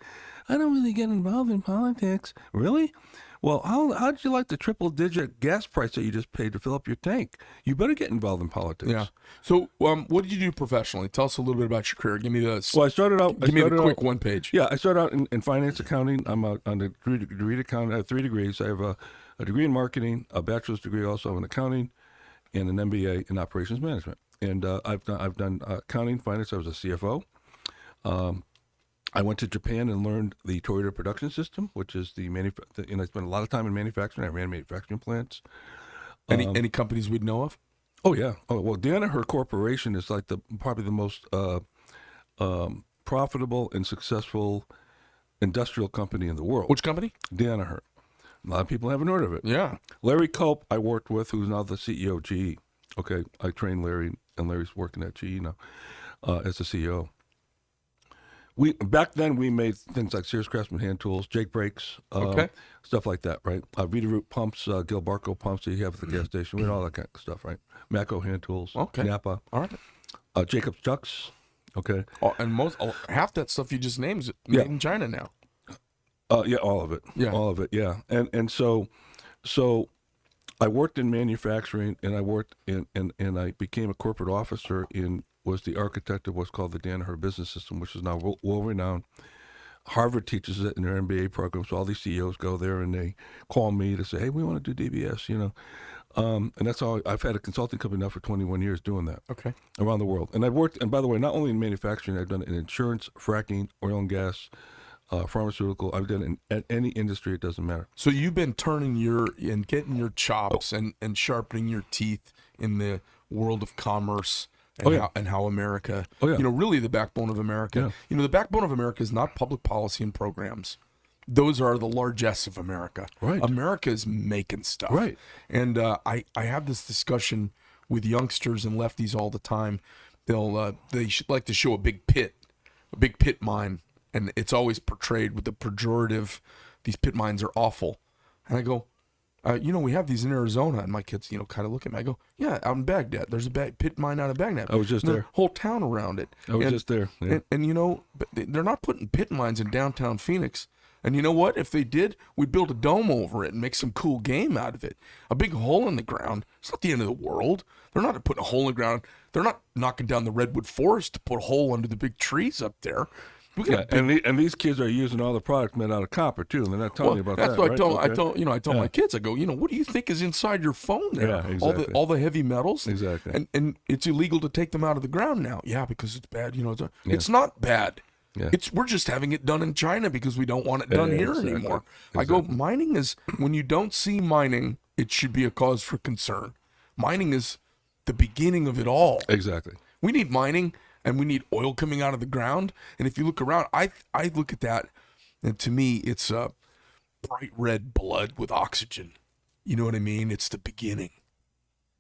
I don't really get involved in politics. Really? Well, how'd you like the triple-digit gas price that you just paid to fill up your tank? You better get involved in politics. Yeah. So, what did you do professionally? Tell us a little bit about your career. Give me the Well, I started out. give me the quick one page. Yeah, I started out in finance accounting. I'm on a degree accounting. I have 3 degrees. I have a degree in marketing, a bachelor's degree also in accounting, and an MBA in operations management. And I've done accounting, finance. I was a CFO. I went to Japan and learned the Toyota production system, which is and I spent a lot of time in manufacturing. I ran manufacturing plants. Any companies we'd know of? Oh yeah. Oh well, Danaher Corporation is like probably the most profitable and successful industrial company in the world. Which company? Danaher. A lot of people haven't heard of it. Yeah. Larry Culp, I worked with, who's now the CEO of GE. Okay, I trained Larry, and Larry's working at GE now as the CEO. Back then we made things like Sears Craftsman hand tools, Jake brakes, stuff like that, right? Vita-Root pumps, Gil Barco pumps that you have at the gas station, we had all that kind of stuff, right? Mako hand tools, Napa, All right. Jacobs chucks, okay. And half that stuff you just named is made in China now. Yeah, all of it. Yeah. All of it. Yeah, and so I worked in manufacturing, and I worked and I became a corporate officer was the architect of what's called the Danaher Business System, which is now well-renowned. Harvard teaches it in their MBA program, so all these CEOs go there and they call me to say, hey, we want to do DBS, and that's all. I've had a consulting company now for 21 years doing that. Okay. Around the world. And I've worked, and by the way, not only in manufacturing, I've done it in insurance, fracking, oil and gas, pharmaceutical. I've done it in any industry, it doesn't matter. So you've been turning and getting your chops and sharpening your teeth in the world of commerce and how America, really the backbone of America. Yeah. The backbone of America is not public policy and programs. Those are the largesse of America. Right. America is making stuff. Right. And I have this discussion with youngsters and lefties all the time. They should like to show a big pit mine, and it's always portrayed with the pejorative, these pit mines are awful. And I go, we have these in Arizona, and my kids, kind of look at me. I go, yeah, out in Baghdad, there's a pit mine out of Baghdad. I was just there. Whole town around it. I was just there. Yeah. And but they're not putting pit mines in downtown Phoenix. And you know what? If they did, we'd build a dome over it and make some cool game out of it. A big hole in the ground. It's not the end of the world. They're not putting a hole in the ground. They're not knocking down the redwood forest to put a hole under the big trees up there. And these kids are using all the product made out of copper too, and they're not telling you about that's that. What right? I told my kids. I go, what do you think is inside your phone there? Yeah, exactly. All the heavy metals. Exactly. And it's illegal to take them out of the ground now. Yeah, because it's bad. It's not bad. Yeah. We're just having it done in China because we don't want it done here anymore. Exactly. I go, mining is, when you don't see mining, it should be a cause for concern. Mining is the beginning of it all. Exactly. We need mining, and we need oil coming out of the ground. And if you look around, I look at that, and to me, it's bright red blood with oxygen. You know what I mean? It's the beginning.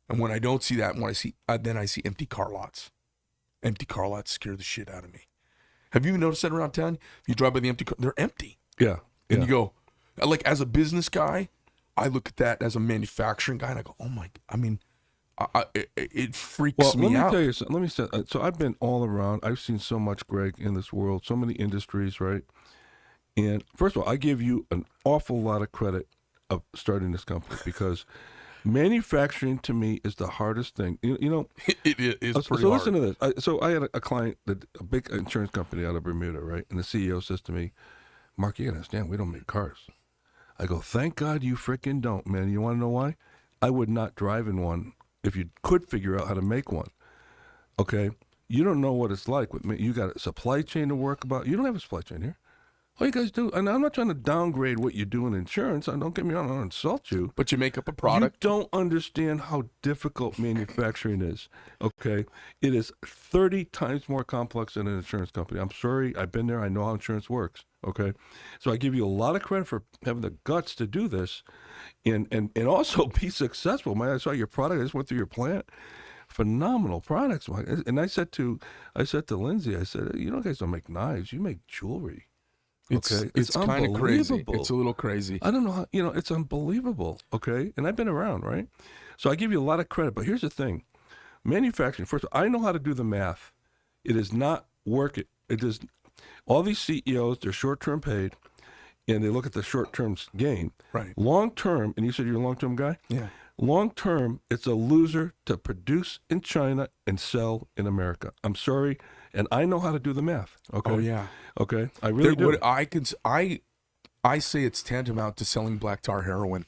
And when I don't see that, and when I see, then I see empty car lots. Empty car lots scare the shit out of me. Have you noticed that around town? If you drive by the empty car, they're empty. Yeah. And you go, like, as a business guy, I look at that as a manufacturing guy, and I go, oh my, it freaks me out. Let me tell you something. So I've been all around. I've seen so much, Greg, in this world, so many industries, right? And first of all, I give you an awful lot of credit of starting this company because manufacturing to me is the hardest thing. It is pretty so hard. Listen to this. So I had a client, a big insurance company out of Bermuda, right? And the CEO says to me, Mark, you gotta understand, we don't make cars. I go, thank God you freaking don't, man. You want to know why? I would not drive in one if you could figure out how to make one. Okay? You don't know what it's like with me. You got a supply chain to work about. You don't have a supply chain here. All you guys do, and I'm not trying to downgrade what you do in insurance. Don't get me wrong, I don't insult you. But you make up a product. You don't understand how difficult manufacturing is, okay? It is 30 times more complex than an insurance company. I'm sorry, I've been there. I know how insurance works, okay? So I give you a lot of credit for having the guts to do this and also be successful. Man, I saw your product. I just went through your plant. phenomenal products. And I said to Lindsay, I said, you guys don't make knives, you make jewelry. Okay, It's kind of crazy. unbelievable. It's a little crazy. I don't know how, it's unbelievable. Okay, and I've been around, right? So I give you a lot of credit, but here's the thing: manufacturing. First, I know how to do the math. It is not work. It is all these CEOs. They're short-term paid, and they look at the short-term gain. Right. Long-term, and you said you're a long-term guy. Yeah. Long-term, it's a loser to produce in China and sell in America. I'm sorry, and I know how to do the math. Okay. Oh yeah. Okay. I really do. What I say it's tantamount to selling black tar heroin.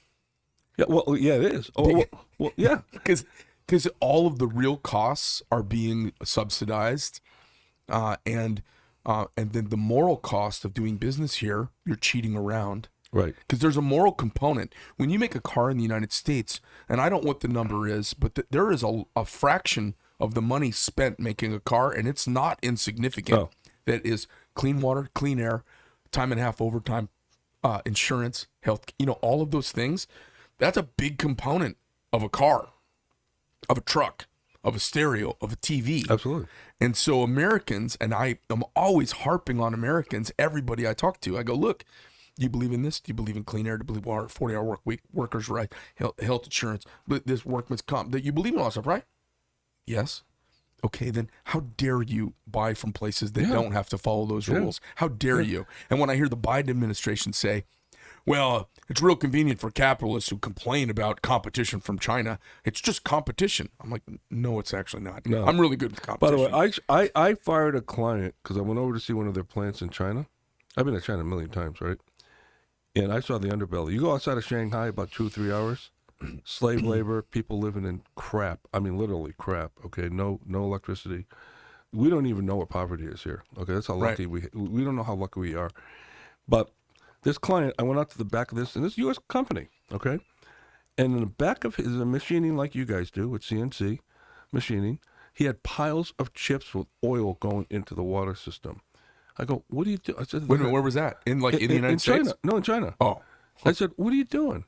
Yeah. Well, yeah, it is. Oh, well, yeah. Because all of the real costs are being subsidized, and then the moral cost of doing business here, you're cheating around. Right. Because there's a moral component. When you make a car in the United States, and I don't know what the number is, but there is a fraction of the money spent making a car, and it's not insignificant. Oh. That is clean water, clean air, time and a half overtime, insurance, health, all of those things. That's a big component of a car, of a truck, of a stereo, of a TV. Absolutely. And so Americans, and I'm always harping on Americans, everybody I talk to, I go, look, do you believe in this? Do you believe in clean air? Do you believe in 40-hour work week, workers' right, health insurance, this workman's comp? That you believe in all that stuff, right? Yes. Okay, then how dare you buy from places that don't have to follow those rules? How dare you? And when I hear the Biden administration say, well, it's real convenient for capitalists who complain about competition from China. It's just competition. I'm like, no, it's actually not. No. I'm really good with competition. By the way, I fired a client because I went over to see one of their plants in China. I've been to China a million times, right? And I saw the underbelly. You go outside of Shanghai about 2 or 3 hours, slave labor, people living in crap. I mean, literally crap. Okay, no electricity. We don't even know what poverty is here. Okay, that's how lucky we don't know how lucky we are. But this client, I went out to the back of this, and this U.S. company, okay? And in the back of his machining like you guys do with CNC machining, he had piles of chips with oil going into the water system. I go, what do you do? I said, wait a minute, where was that? In the United States? China. No, in China. Oh. I said, what are you doing?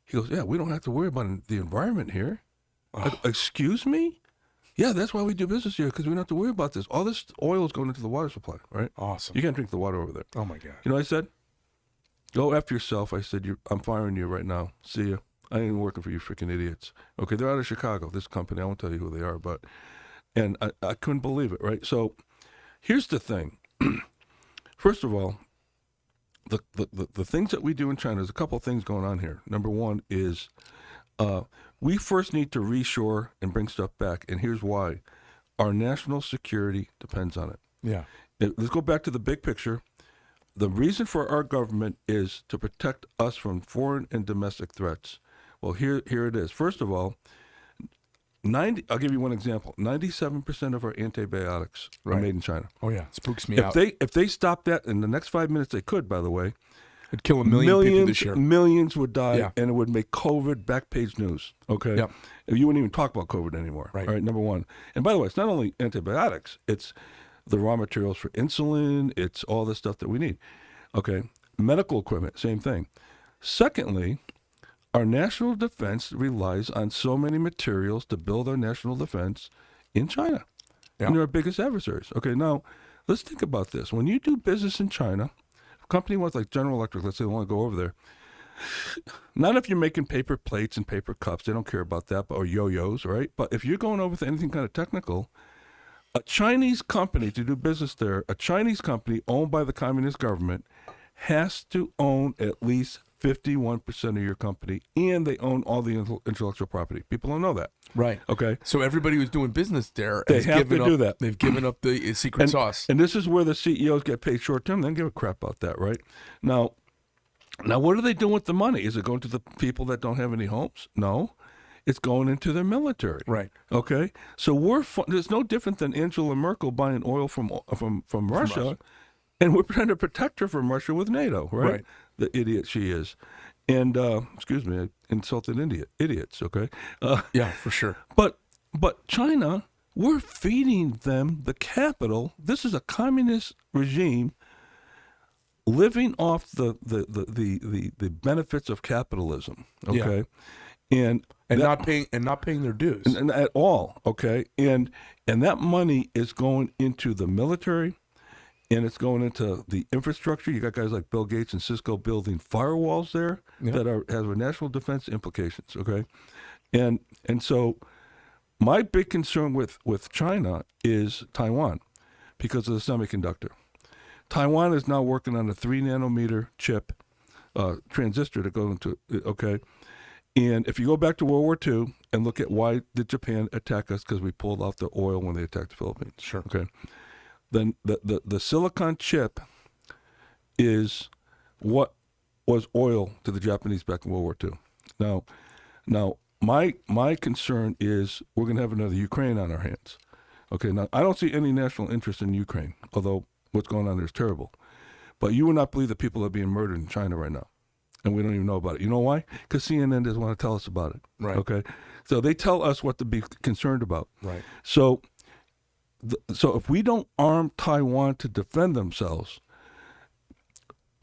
He goes, yeah, we don't have to worry about the environment here. I go, excuse me? Yeah, that's why we do business here, because we don't have to worry about this. All this oil is going into the water supply, right? Awesome. You can't drink the water over there. Oh, my God. You know what I said? Go after yourself. I said, I'm firing you right now. See you. I ain't working for you freaking idiots. Okay, they're out of Chicago, this company. I won't tell you who they are, but, and I couldn't believe it, right? So here's the thing. First of all, the things that we do in China, there's a couple of things going on here. Number one is we first need to reshore and bring stuff back, and here's why. Our national security depends on it. Yeah. Let's go back to the big picture. The reason for our government is to protect us from foreign and domestic threats. Well, here it is. First of all, I'll give you one example. 97% of our antibiotics are made in China. Oh, yeah. Spooks me out. If they stop that in the next 5 minutes, they could, by the way. It'd kill a million people this year. Millions would die, and it would make COVID back page news. Okay? Yep. You wouldn't even talk about COVID anymore. Right. All right, number one. And by the way, it's not only antibiotics. It's the raw materials for insulin. It's all the stuff that we need. Okay? Medical equipment, same thing. Secondly, our national defense relies on so many materials to build our national defense in China. Yeah. And they're our biggest adversaries. Okay, now, let's think about this. When you do business in China, a company wants like General Electric, let's say they want to go over there. Not if you're making paper plates and paper cups. They don't care about that, or yo-yos, right? But if you're going over to anything kind of technical, a Chinese company to do business there, a Chinese company owned by the communist government has to own at least 51% of your company, and they own all the intellectual property. People don't know that. Right. Okay. So everybody who's doing business there They has have given to up, do that. They've given up the secret sauce. And this is where the CEOs get paid short term. They don't give a crap about that, right? Now, what are they doing with the money? Is it going to the people that don't have any homes? No. It's going into their military. Right. Okay. So it's no different than Angela Merkel buying oil from Russia, and we're trying to protect her from Russia with NATO, right? The idiot she is. And excuse me, I insulted idiots. Okay. Yeah, for sure. But China, we're feeding them the capital. This is a communist regime living off the benefits of capitalism. Okay. and not paying their dues. and at all. Okay, and that money is going into the military, and it's going into the infrastructure. You got guys like Bill Gates and Cisco building firewalls there that has national defense implications. Okay, and so my big concern with China is Taiwan because of the semiconductor. Taiwan is now working on a 3 nanometer chip transistor to go into, okay? And if you go back to World War II and look at why did Japan attack us, because we pulled out the oil when they attacked the Philippines. Sure. Okay. Then the silicon chip is what was oil to the Japanese back in World War II. Now my concern is we're going to have another Ukraine on our hands. Okay, now I don't see any national interest in Ukraine, although what's going on there is terrible. But you would not believe the people that are being murdered in China right now. And we don't even know about it. You know why? Because CNN doesn't want to tell us about it. Right. Okay. So they tell us what to be concerned about. Right. So if we don't arm Taiwan to defend themselves,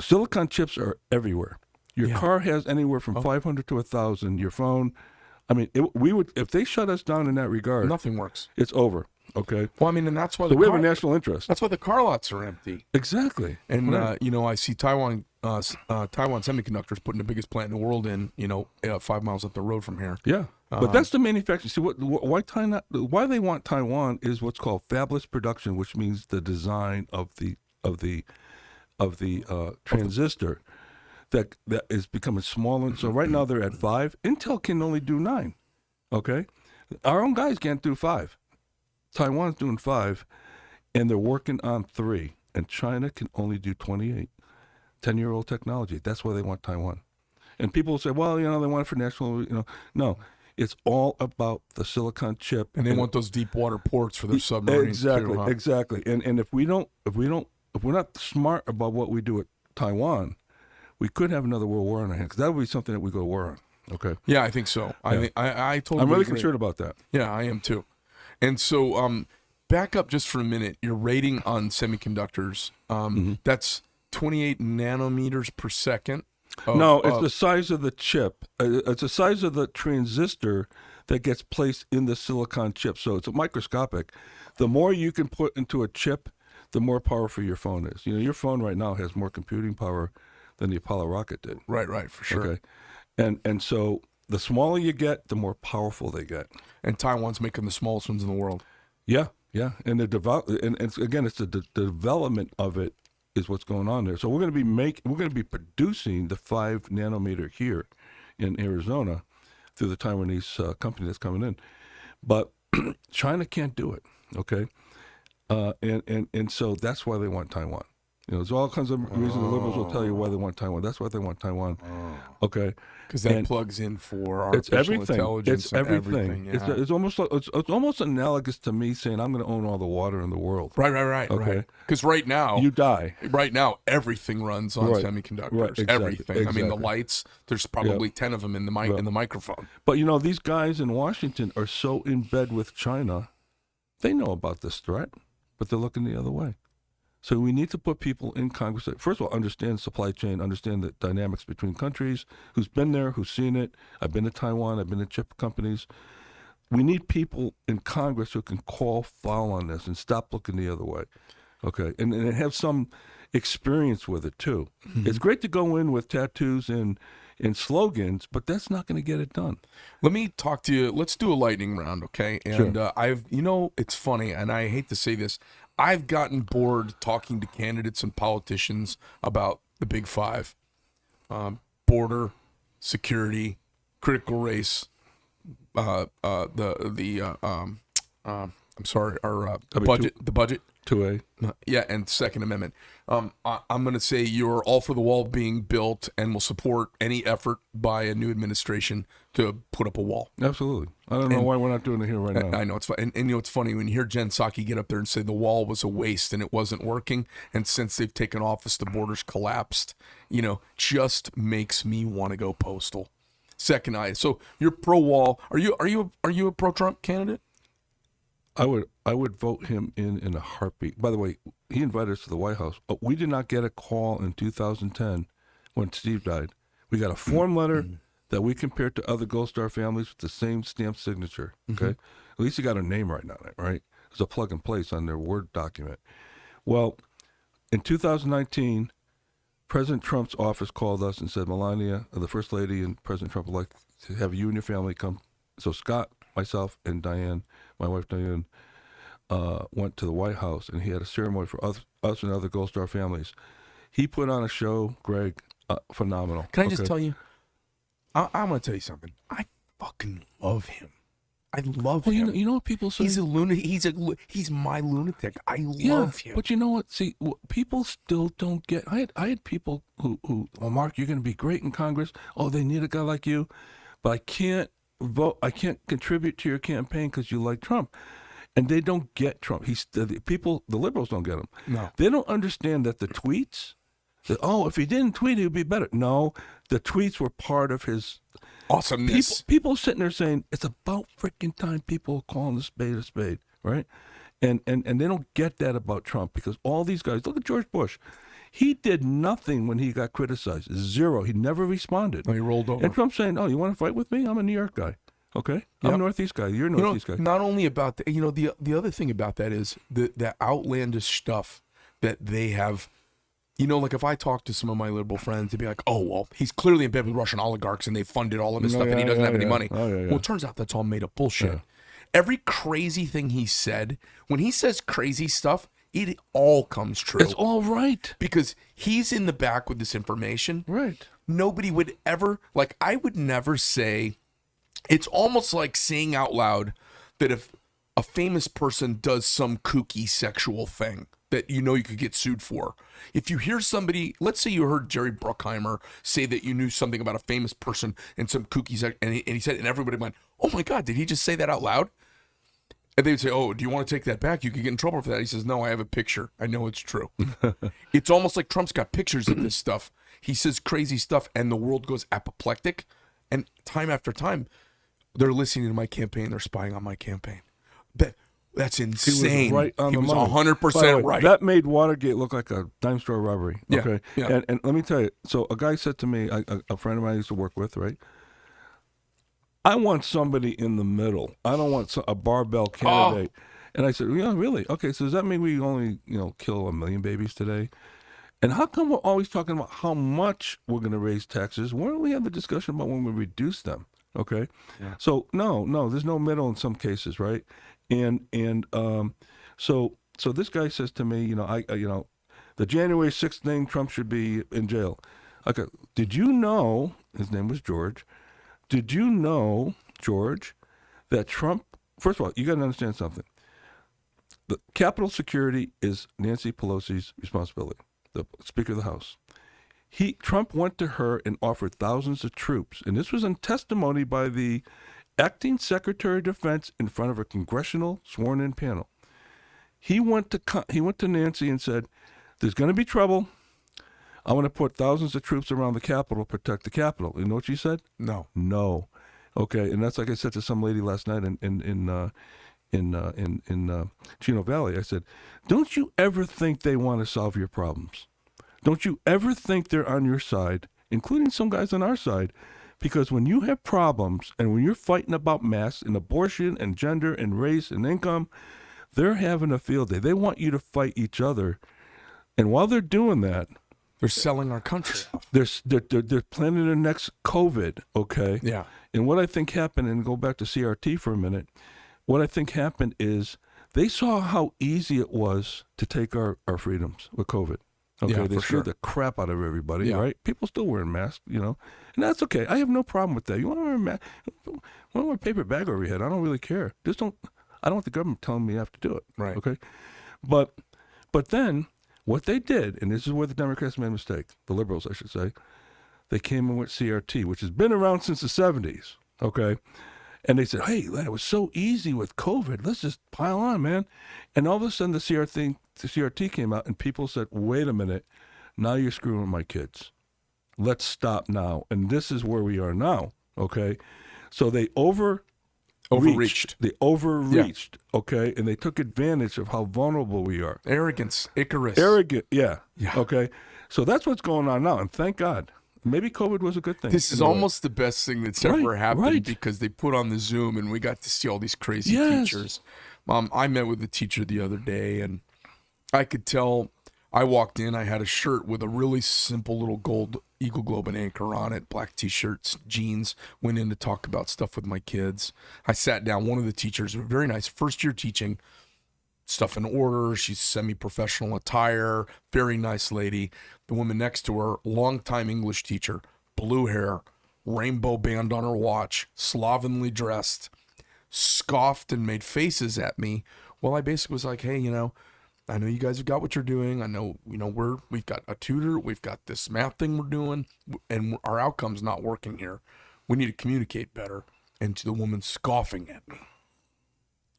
silicon chips are everywhere. Your car has anywhere from 500 to 1,000. Your phone. I mean, if they shut us down in that regard, nothing works. It's over. Okay. Well, I mean, and that's why we have a national interest. That's why the car lots are empty. Exactly. And I see Taiwan Semiconductors putting the biggest plant in the world in 5 miles up the road from here. Yeah, but that's the manufacturing. See why they want Taiwan is what's called fabless production, which means the design of the transistor that is becoming smaller. So right now they're at 5. Intel can only do 9. Okay, our own guys can't do 5. Taiwan's doing 5, and they're working on 3. And China can only do 28. 10-year-old technology. That's why they want Taiwan. And people will say, well, they want it for national, No, it's all about the silicon chip. And they want those deep water ports for their submarines. Exactly. And if we're not smart about what we do at Taiwan, we could have another world war on our hands. Because that would be something that we go to war on. Okay. Yeah, I think so. Yeah. I totally I'm really agree. concerned about that. Yeah, I am too. And so, back up just for a minute. Your rating on semiconductors, that's 28 nanometers per second. No, it's the size of the chip. It's the size of the transistor that gets placed in the silicon chip. So it's microscopic. The more you can put into a chip, the more powerful your phone is. Your phone right now has more computing power than the Apollo rocket did. Right, for sure. Okay, and so the smaller you get, the more powerful they get. And Taiwan's making the smallest ones in the world. Yeah, and again, it's the development of it is what's going on there. So we're going to be producing the 5 nanometer here in Arizona through the Taiwanese company that's coming in, but China can't do it. Okay, and so that's why they want Taiwan. There's all kinds of reasons the liberals will tell you why they want Taiwan. That's why they want Taiwan. Okay, because that plugs in for artificial intelligence. It's everything. Yeah. It's almost analogous to me saying I'm going to own all the water in the world. Right. Okay, because right now you die. Right now, everything runs on semiconductors. Right, exactly, everything. Exactly. I mean, the lights. There's probably 10 of them in the in the microphone. But these guys in Washington are so in bed with China, they know about this threat, but they're looking the other way. So we need to put people in Congress that, first of all, understand supply chain, understand the dynamics between countries, who's been there, who's seen it. I've been to Taiwan. I've been to chip companies. We need people in Congress who can call foul on this and stop looking the other way. Okay, and have some experience with it, too. Mm-hmm. It's great to go in with tattoos and slogans, but that's not going to get it done. Let me talk to you. Let's do a lightning round, okay? And sure. It's funny, and I hate to say this, I've gotten bored talking to candidates and politicians about the big 5: border, security, critical race, the budget. 2A. Yeah, and Second Amendment. I'm going to say you're all for the wall being built and will support any effort by a new administration to put up a wall. Absolutely. I don't know why we're not doing it here right now. I know it's fun. And it's funny when you hear Jen Psaki get up there and say the wall was a waste and it wasn't working, and since they've taken office, the border's collapsed. Just makes me want to go postal. Second eye. So you're pro wall. Are you a pro Trump candidate? I would vote him in a heartbeat. By the way, he invited us to the White House. We did not get a call in 2010 when Steve died. We got a form letter that we compared to other Gold Star families with the same stamp signature. Okay, at least you got a name right on it, right? It's a plug and place on their Word document. Well, in 2019, President Trump's office called us and said, Melania, the First Lady, and President Trump would like to have you and your family come. So Scott, myself, and Diane, my wife Diane, went to the White House, and he had a ceremony for us and other Gold Star families. He put on a show, Greg, phenomenal. Can I just tell you? I'm going to tell you something. I fucking love him. I love him. You know what people say? He's a lunatic. He's my lunatic. I love him. But you know what? See, people still don't get. I had people who, oh, Mark, you're going to be great in Congress. Oh, they need a guy like you, but I can't vote. I can't contribute to your campaign because you like Trump, and they don't get Trump. The liberals don't get him. No, they don't understand that the tweets. If he didn't tweet, he would be better. No, the tweets were part of his awesomeness. People sitting there saying it's about freaking time people are calling a spade, right? And they don't get that about Trump, because all these guys, look at George Bush. He did nothing when he got criticized. Zero. He never responded. No, he rolled over. And Trump's saying, "Oh, you want to fight with me? I'm a New York guy. Okay, I'm a Northeast guy. You're a Northeast guy." Not only about that, the other thing about that is the outlandish stuff that they have. Like if I talk to some of my liberal friends, they'd be like, "Oh, well, he's clearly in bed with Russian oligarchs and they funded all of his stuff and he doesn't have any money." Oh, yeah. Well, it turns out that's all made up bullshit. Yeah. Every crazy thing he said, when he says crazy stuff, it all comes true. It's all right. Because he's in the back with this information. Right. Nobody would ever, I would never say, it's almost like saying out loud that if a famous person does some kooky sexual thing that you could get sued for. If you hear somebody, let's say you heard Jerry Bruckheimer say that you knew something about a famous person and some kooky sex, and he said, and everybody went, "Oh my God, did he just say that out loud?" And they would say, "Oh, do you want to take that back? You could get in trouble for that." He says, "No, I have a picture. I know it's true." It's almost like Trump's got pictures of this stuff. He says crazy stuff, and the world goes apoplectic. And time after time, they're listening to my campaign. They're spying on my campaign. That's insane. He was right on the money. 100% right. That made Watergate look like a dime store robbery. Yeah, okay. yeah. And let me tell you, so a guy said to me, a friend of mine I used to work with, right? I want somebody in the middle. I don't want a barbell candidate. And I said, "Yeah, really? Okay, so does that mean we only, kill 1 million babies today? And how come we're always talking about how much we're going to raise taxes? Why don't we have the discussion about when we reduce them?" Okay. Yeah. So no, there's no middle in some cases, right? So this guy says to me, the January 6th thing, Trump should be in jail. Okay. Did you know, his name was George, did you know, George, that Trump, first of all, you got to understand something. The Capitol security is Nancy Pelosi's responsibility, the Speaker of the House. Trump went to her and offered thousands of troops, and this was in testimony by the acting Secretary of Defense in front of a congressional sworn-in panel. He went to Nancy and said, "There's going to be trouble. I want to put thousands of troops around the Capitol to protect the Capitol." You know what she said? No. Okay, and that's like I said to some lady last night in Chino Valley. I said, "Don't you ever think they want to solve your problems? Don't you ever think they're on your side, including some guys on our side? Because when you have problems and when you're fighting about masks and abortion and gender and race and income, they're having a field day. They want you to fight each other. And while they're doing that, they're selling our country. They're planning their next COVID, okay? Yeah. And what I think happened, and go back to CRT for a minute, what I think happened is they saw how easy it was to take our freedoms with COVID. Okay, Yeah, they for sure. scared the crap out of everybody, Yeah. right? People still wearing masks, and that's okay. I have no problem with that. You want to wear a mask? Want to wear a paper bag over your head? I don't really care. I don't want the government telling me I have to do it. Right. Okay, but then what they did, and this is where the Democrats made a mistake, the liberals, I should say, they came in with CRT, which has been around since the 70s. Okay. And they said, "Hey, that was so easy with COVID. Let's just pile on, man." And all of a sudden the CRT came out, and people said, "Wait a minute, now you're screwing with my kids. Let's stop now." And this is where we are now, okay? So they overreached. They overreached, okay? And they took advantage of how vulnerable we are. Arrogance, Icarus. Arrogant, yeah. Yeah. Okay. So that's what's going on now, and thank God. maybe COVID was a good thing. This is almost the best thing that's ever happened right. because they put on the Zoom and we got to see all these crazy Yes. teachers. I met with a teacher the other day and I could tell. I walked in, I had a shirt with a really simple little gold Eagle Globe and anchor on it, black t-shirts, jeans, went in to talk about stuff with my kids. I sat down, one of the teachers, very nice, first year teaching, stuff in order. She's semi-professional attire, very nice lady. The woman next to her, longtime English teacher, blue hair, rainbow band on her watch, slovenly dressed, scoffed and made faces at me. Well, I basically was like, hey, I know you guys have got what you're doing. I know, we've got a tutor. We've got this math thing we're doing, and our outcome's not working here. We need to communicate better. And to the woman scoffing at me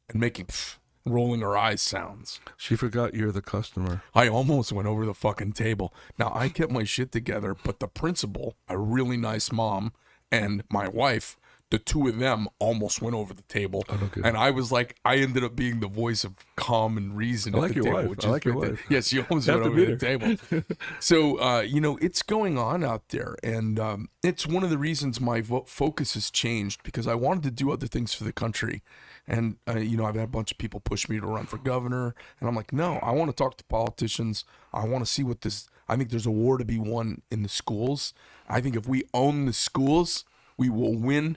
and making rolling her eyes sounds. She forgot you're the customer. I almost went over the fucking table. Now, I kept my shit together, but the principal, a really nice mom, and my wife, the two of them almost went over the table. And I was like, I ended up being the voice of calm and reason at the table. I like your wife. Yes, you almost went over the table. So, it's going on out there. And it's one of the reasons my focus has changed because I wanted to do other things for the country. And, I've had a bunch of people push me to run for governor. And I'm like, no, I want to talk to politicians. I want to see I think there's a war to be won in the schools. I think if we own the schools, we will win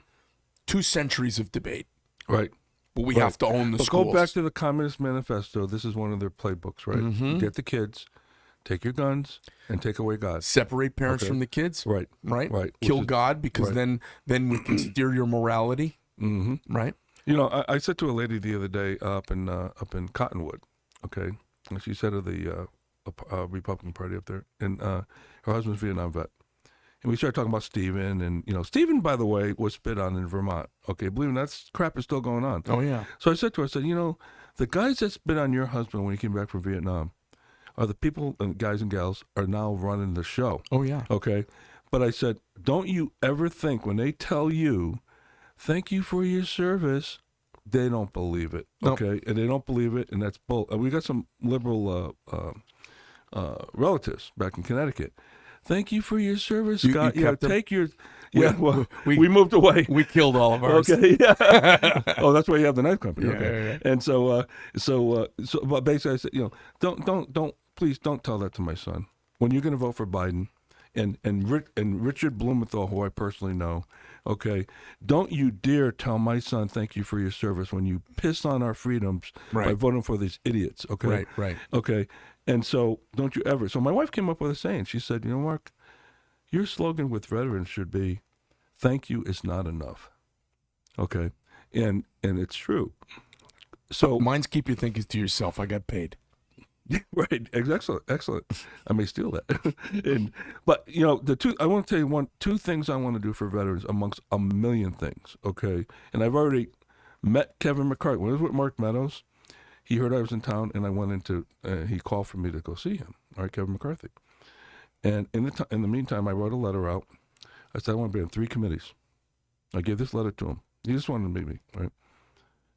2 centuries of debate. Right. But we have to own the schools. Go back to the Communist Manifesto. This is one of their playbooks, right? Mm-hmm. Get the kids, take your guns, and take away God. Separate parents from the kids. Right. Kill God because then we can steer your morality. Mm-hmm. Right. I said to a lady the other day up in Cottonwood, okay, and she said of the Republican Party up there, and her husband's Vietnam vet. And we started talking about Stephen, and Stephen, by the way, was spit on in Vermont. Okay, believe me, that crap is still going on. Oh yeah. So I said to her, the guys that spit on your husband when he came back from Vietnam are the people and guys and gals are now running the show. Oh yeah. Okay, but I said, don't you ever think when they tell you, thank you for your service, they don't believe it. Nope. Okay, and they don't believe it, and that's bull. We got some liberal relatives back in Connecticut. Thank you for your service, Scott. Take your. Yeah, well, we moved away. We killed all of ours. Okay, yeah. Oh, that's why you have the knife company. Yeah, okay. yeah. And so, but basically, I said, please don't tell that to my son. When you're going to vote for Biden, and Richard Blumenthal, who I personally know, okay, don't you dare tell my son thank you for your service when you piss on our freedoms by voting for these idiots. Okay, right. Okay. And so, don't you ever. So, my wife came up with a saying. She said, Mark, your slogan with veterans should be, thank you is not enough. Okay. And it's true. So, mine's keep your thinking to yourself. I got paid. Right. Excellent. I may steal that. But I want to tell you two things I want to do for veterans amongst a million things. Okay. And I've already met Kevin McCarthy. When I was with Mark Meadows, he heard I was in town, and I went into. He called for me to go see him. All right, Kevin McCarthy. And in the meantime, I wrote a letter out. I said I want to be on 3 committees. I gave this letter to him. He just wanted to meet me, right?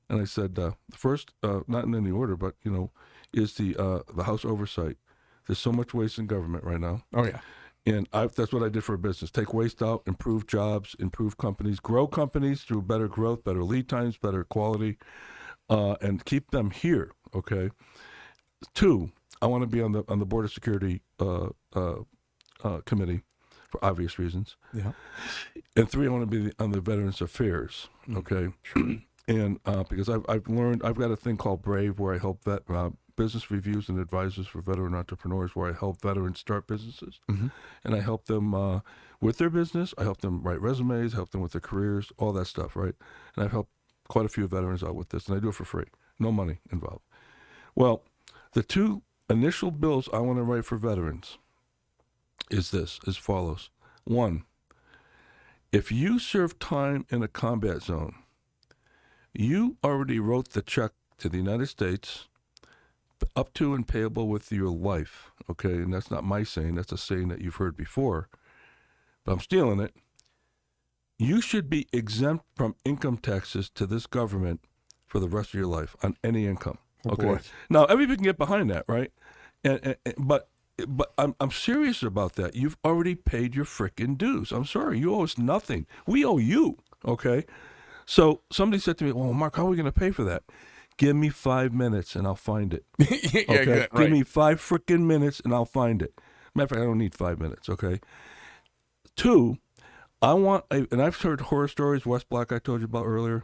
And I said the first, not in any order, but is the House oversight. There's so much waste in government right now. Oh yeah. And that's what I did for a business. Take waste out, improve jobs, improve companies, grow companies through better growth, better lead times, better quality. And keep them here, okay? 2, I want to be on the Border Security Committee for obvious reasons. Yeah. And 3, I want to be on the Veterans Affairs, okay? Sure. And because I've learned, I've got a thing called Brave where I help business reviews and advisors for veteran entrepreneurs where I help veterans start businesses. Mm-hmm. And I help them with their business. I help them write resumes, help them with their careers, all that stuff, right? And I've helped quite a few veterans out with this, and I do it for free. No money involved. Well, the 2 initial bills I want to write for veterans is as follows. 1, if you serve time in a combat zone, you already wrote the check to the United States up to and payable with your life, okay? And that's not my saying. That's a saying that you've heard before, but I'm stealing it. You should be exempt from income taxes to this government for the rest of your life on any income. Okay. Boy. Now everybody can get behind that, right? But but I'm serious about that. You've already paid your frickin' dues. I'm sorry, you owe us nothing. We owe you. Okay. So somebody said to me, "Well, Mark, how are we going to pay for that?" Give me 5 minutes and I'll find it. Yeah, Okay. good, right. Give me 5 frickin' minutes and I'll find it. Matter of fact, I don't need 5 minutes. Okay. 2, and I've heard horror stories. West Block, I told you about earlier,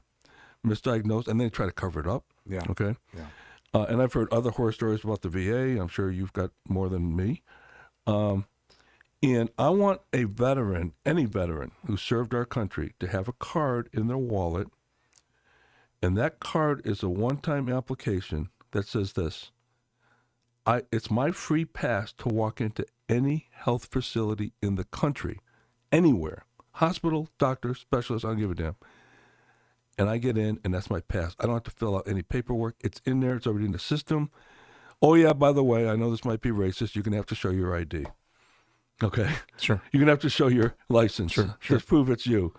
misdiagnosed, and they try to cover it up. Yeah. Okay. Yeah. And I've heard other horror stories about the VA. I'm sure you've got more than me. And I want a veteran, any veteran who served our country, to have a card in their wallet. And that card is a one-time application that says this: it's my free pass to walk into any health facility in the country, anywhere, hospital, doctor, specialist, I don't give a damn. And I get in, and that's my pass. I don't have to fill out any paperwork. It's in there. It's already in the system. Oh, yeah, by the way, I know this might be racist. You're going to have to show your ID. Okay? Sure. You're going to have to show your license. Sure. Just prove it's you.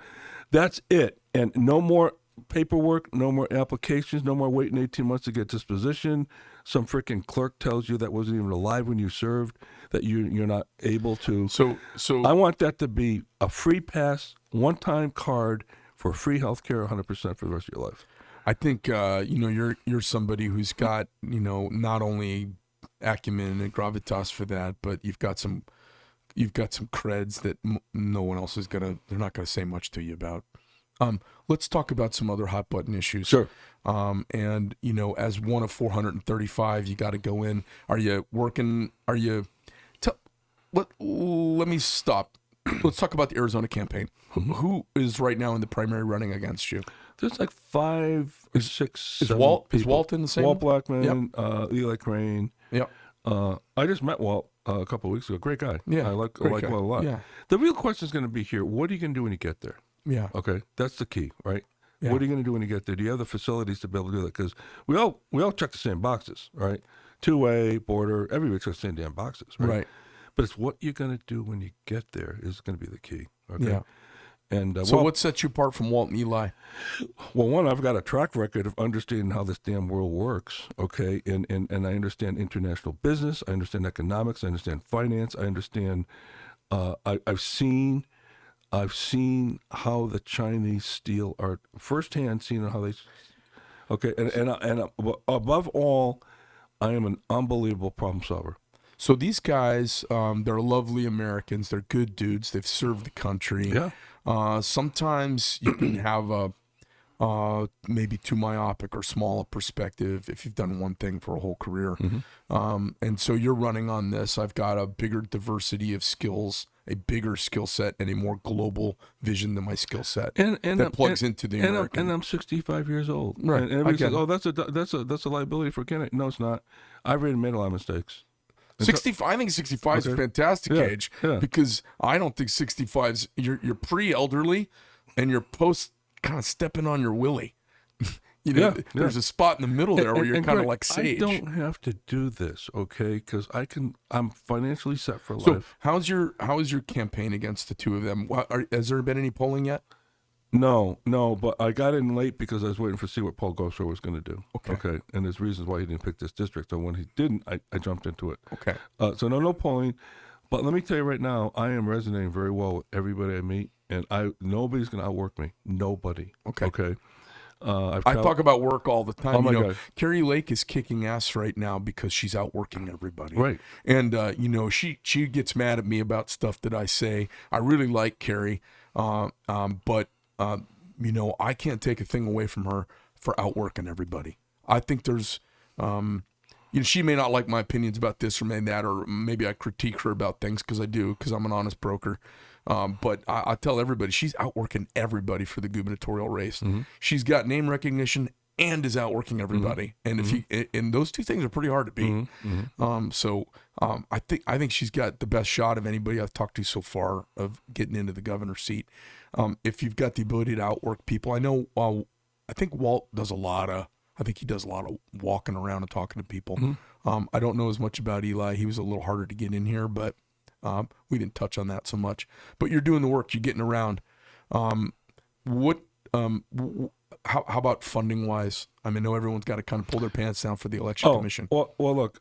That's it. And no more paperwork, no more applications, no more waiting 18 months to get disposition. Some freaking clerk tells you that wasn't even alive when you served, that you're not able to. So I want that to be a free pass, one-time card for free health care 100% for the rest of your life. I think you're somebody who's got not only acumen and gravitas for that, but you've got some creds that no one else they're not gonna say much to you about. Let's talk about some other hot button issues. Sure. And as one of 435, you got to go in. Are you working? Are you? Let me stop. Let's talk about the Arizona campaign. Who is right now in the primary running against you? There's like 5 or 6. Is 7 Walt? people. Is Walt in the same? Walt Blackman, Eli Crane. Yep. I just met Walt a couple of weeks ago. Great guy. Yeah. I like great Walt guy. a lot. Yeah. The real question is going to be here: what are you going to do when you get there? Yeah. Okay, that's the key, right? Yeah. What are you going to do when you get there? Do you have the facilities to be able to do that? Because we all check the same boxes, right? Two-way, border, everybody checks the same damn boxes, right? Right. But it's what you're going to do when you get there is going to be the key. Okay. Yeah. And So what sets you apart from Walt and Eli? Well, one, I've got a track record of understanding how this damn world works, okay? And I understand international business, I understand economics, I understand finance, I understand, I've seen how the Chinese steal art, firsthand seen how they, okay? And above all, I am an unbelievable problem solver. So these guys, they're lovely Americans. They're good dudes. They've served the country. Yeah. Sometimes you can have a maybe too myopic or small a perspective if you've done one thing for a whole career. And so you're running on this. I've got a bigger diversity of skills, a bigger skill set, and a more global vision than my skill set that plugs into the American. And I'm 65 years old. Right. And everybody says, "Oh, that's a liability for a candidate." No, it's not. I've made a lot of mistakes. 65. I think 65 is a fantastic age because I don't think 65's you're pre-elderly and you're post kind of stepping on your willy. There's a spot in the middle there where you're kind of like sage. I don't have to do this, okay? Because I'm financially set for So life. how is your campaign against the two of them? Has there been any polling yet? No, but I got in late because I was waiting to see what Paul Gosar was going to do. Okay. And there's reasons why he didn't pick this district. So when he didn't, I jumped into it. Okay. So no polling. But let me tell you right now, I am resonating very well with everybody I meet, and nobody's going to outwork me. Nobody. Okay. Okay. I talk about work all the time. Oh my God. Carrie Lake is kicking ass right now because she's outworking everybody. Right. And she gets mad at me about stuff that I say. I really like Carrie, but I can't take a thing away from her for outworking everybody. I think there's, she may not like my opinions about this or maybe that, or maybe I critique her about things because I do, because I'm an honest broker. But I tell everybody she's outworking everybody for the gubernatorial race. She's got name recognition and is outworking everybody. And and those two things are pretty hard to beat. I think she's got the best shot of anybody I've talked to so far of getting into the governor's seat. If you've got the ability to outwork people, I know. I think Walt does a lot of walking around and talking to people. I don't know as much about Eli. He was a little harder to get in here, but we didn't touch on that so much. But you're doing the work. You're getting around. How about funding wise? I mean, I know everyone's got to kind of pull their pants down for the election commission. Well, look,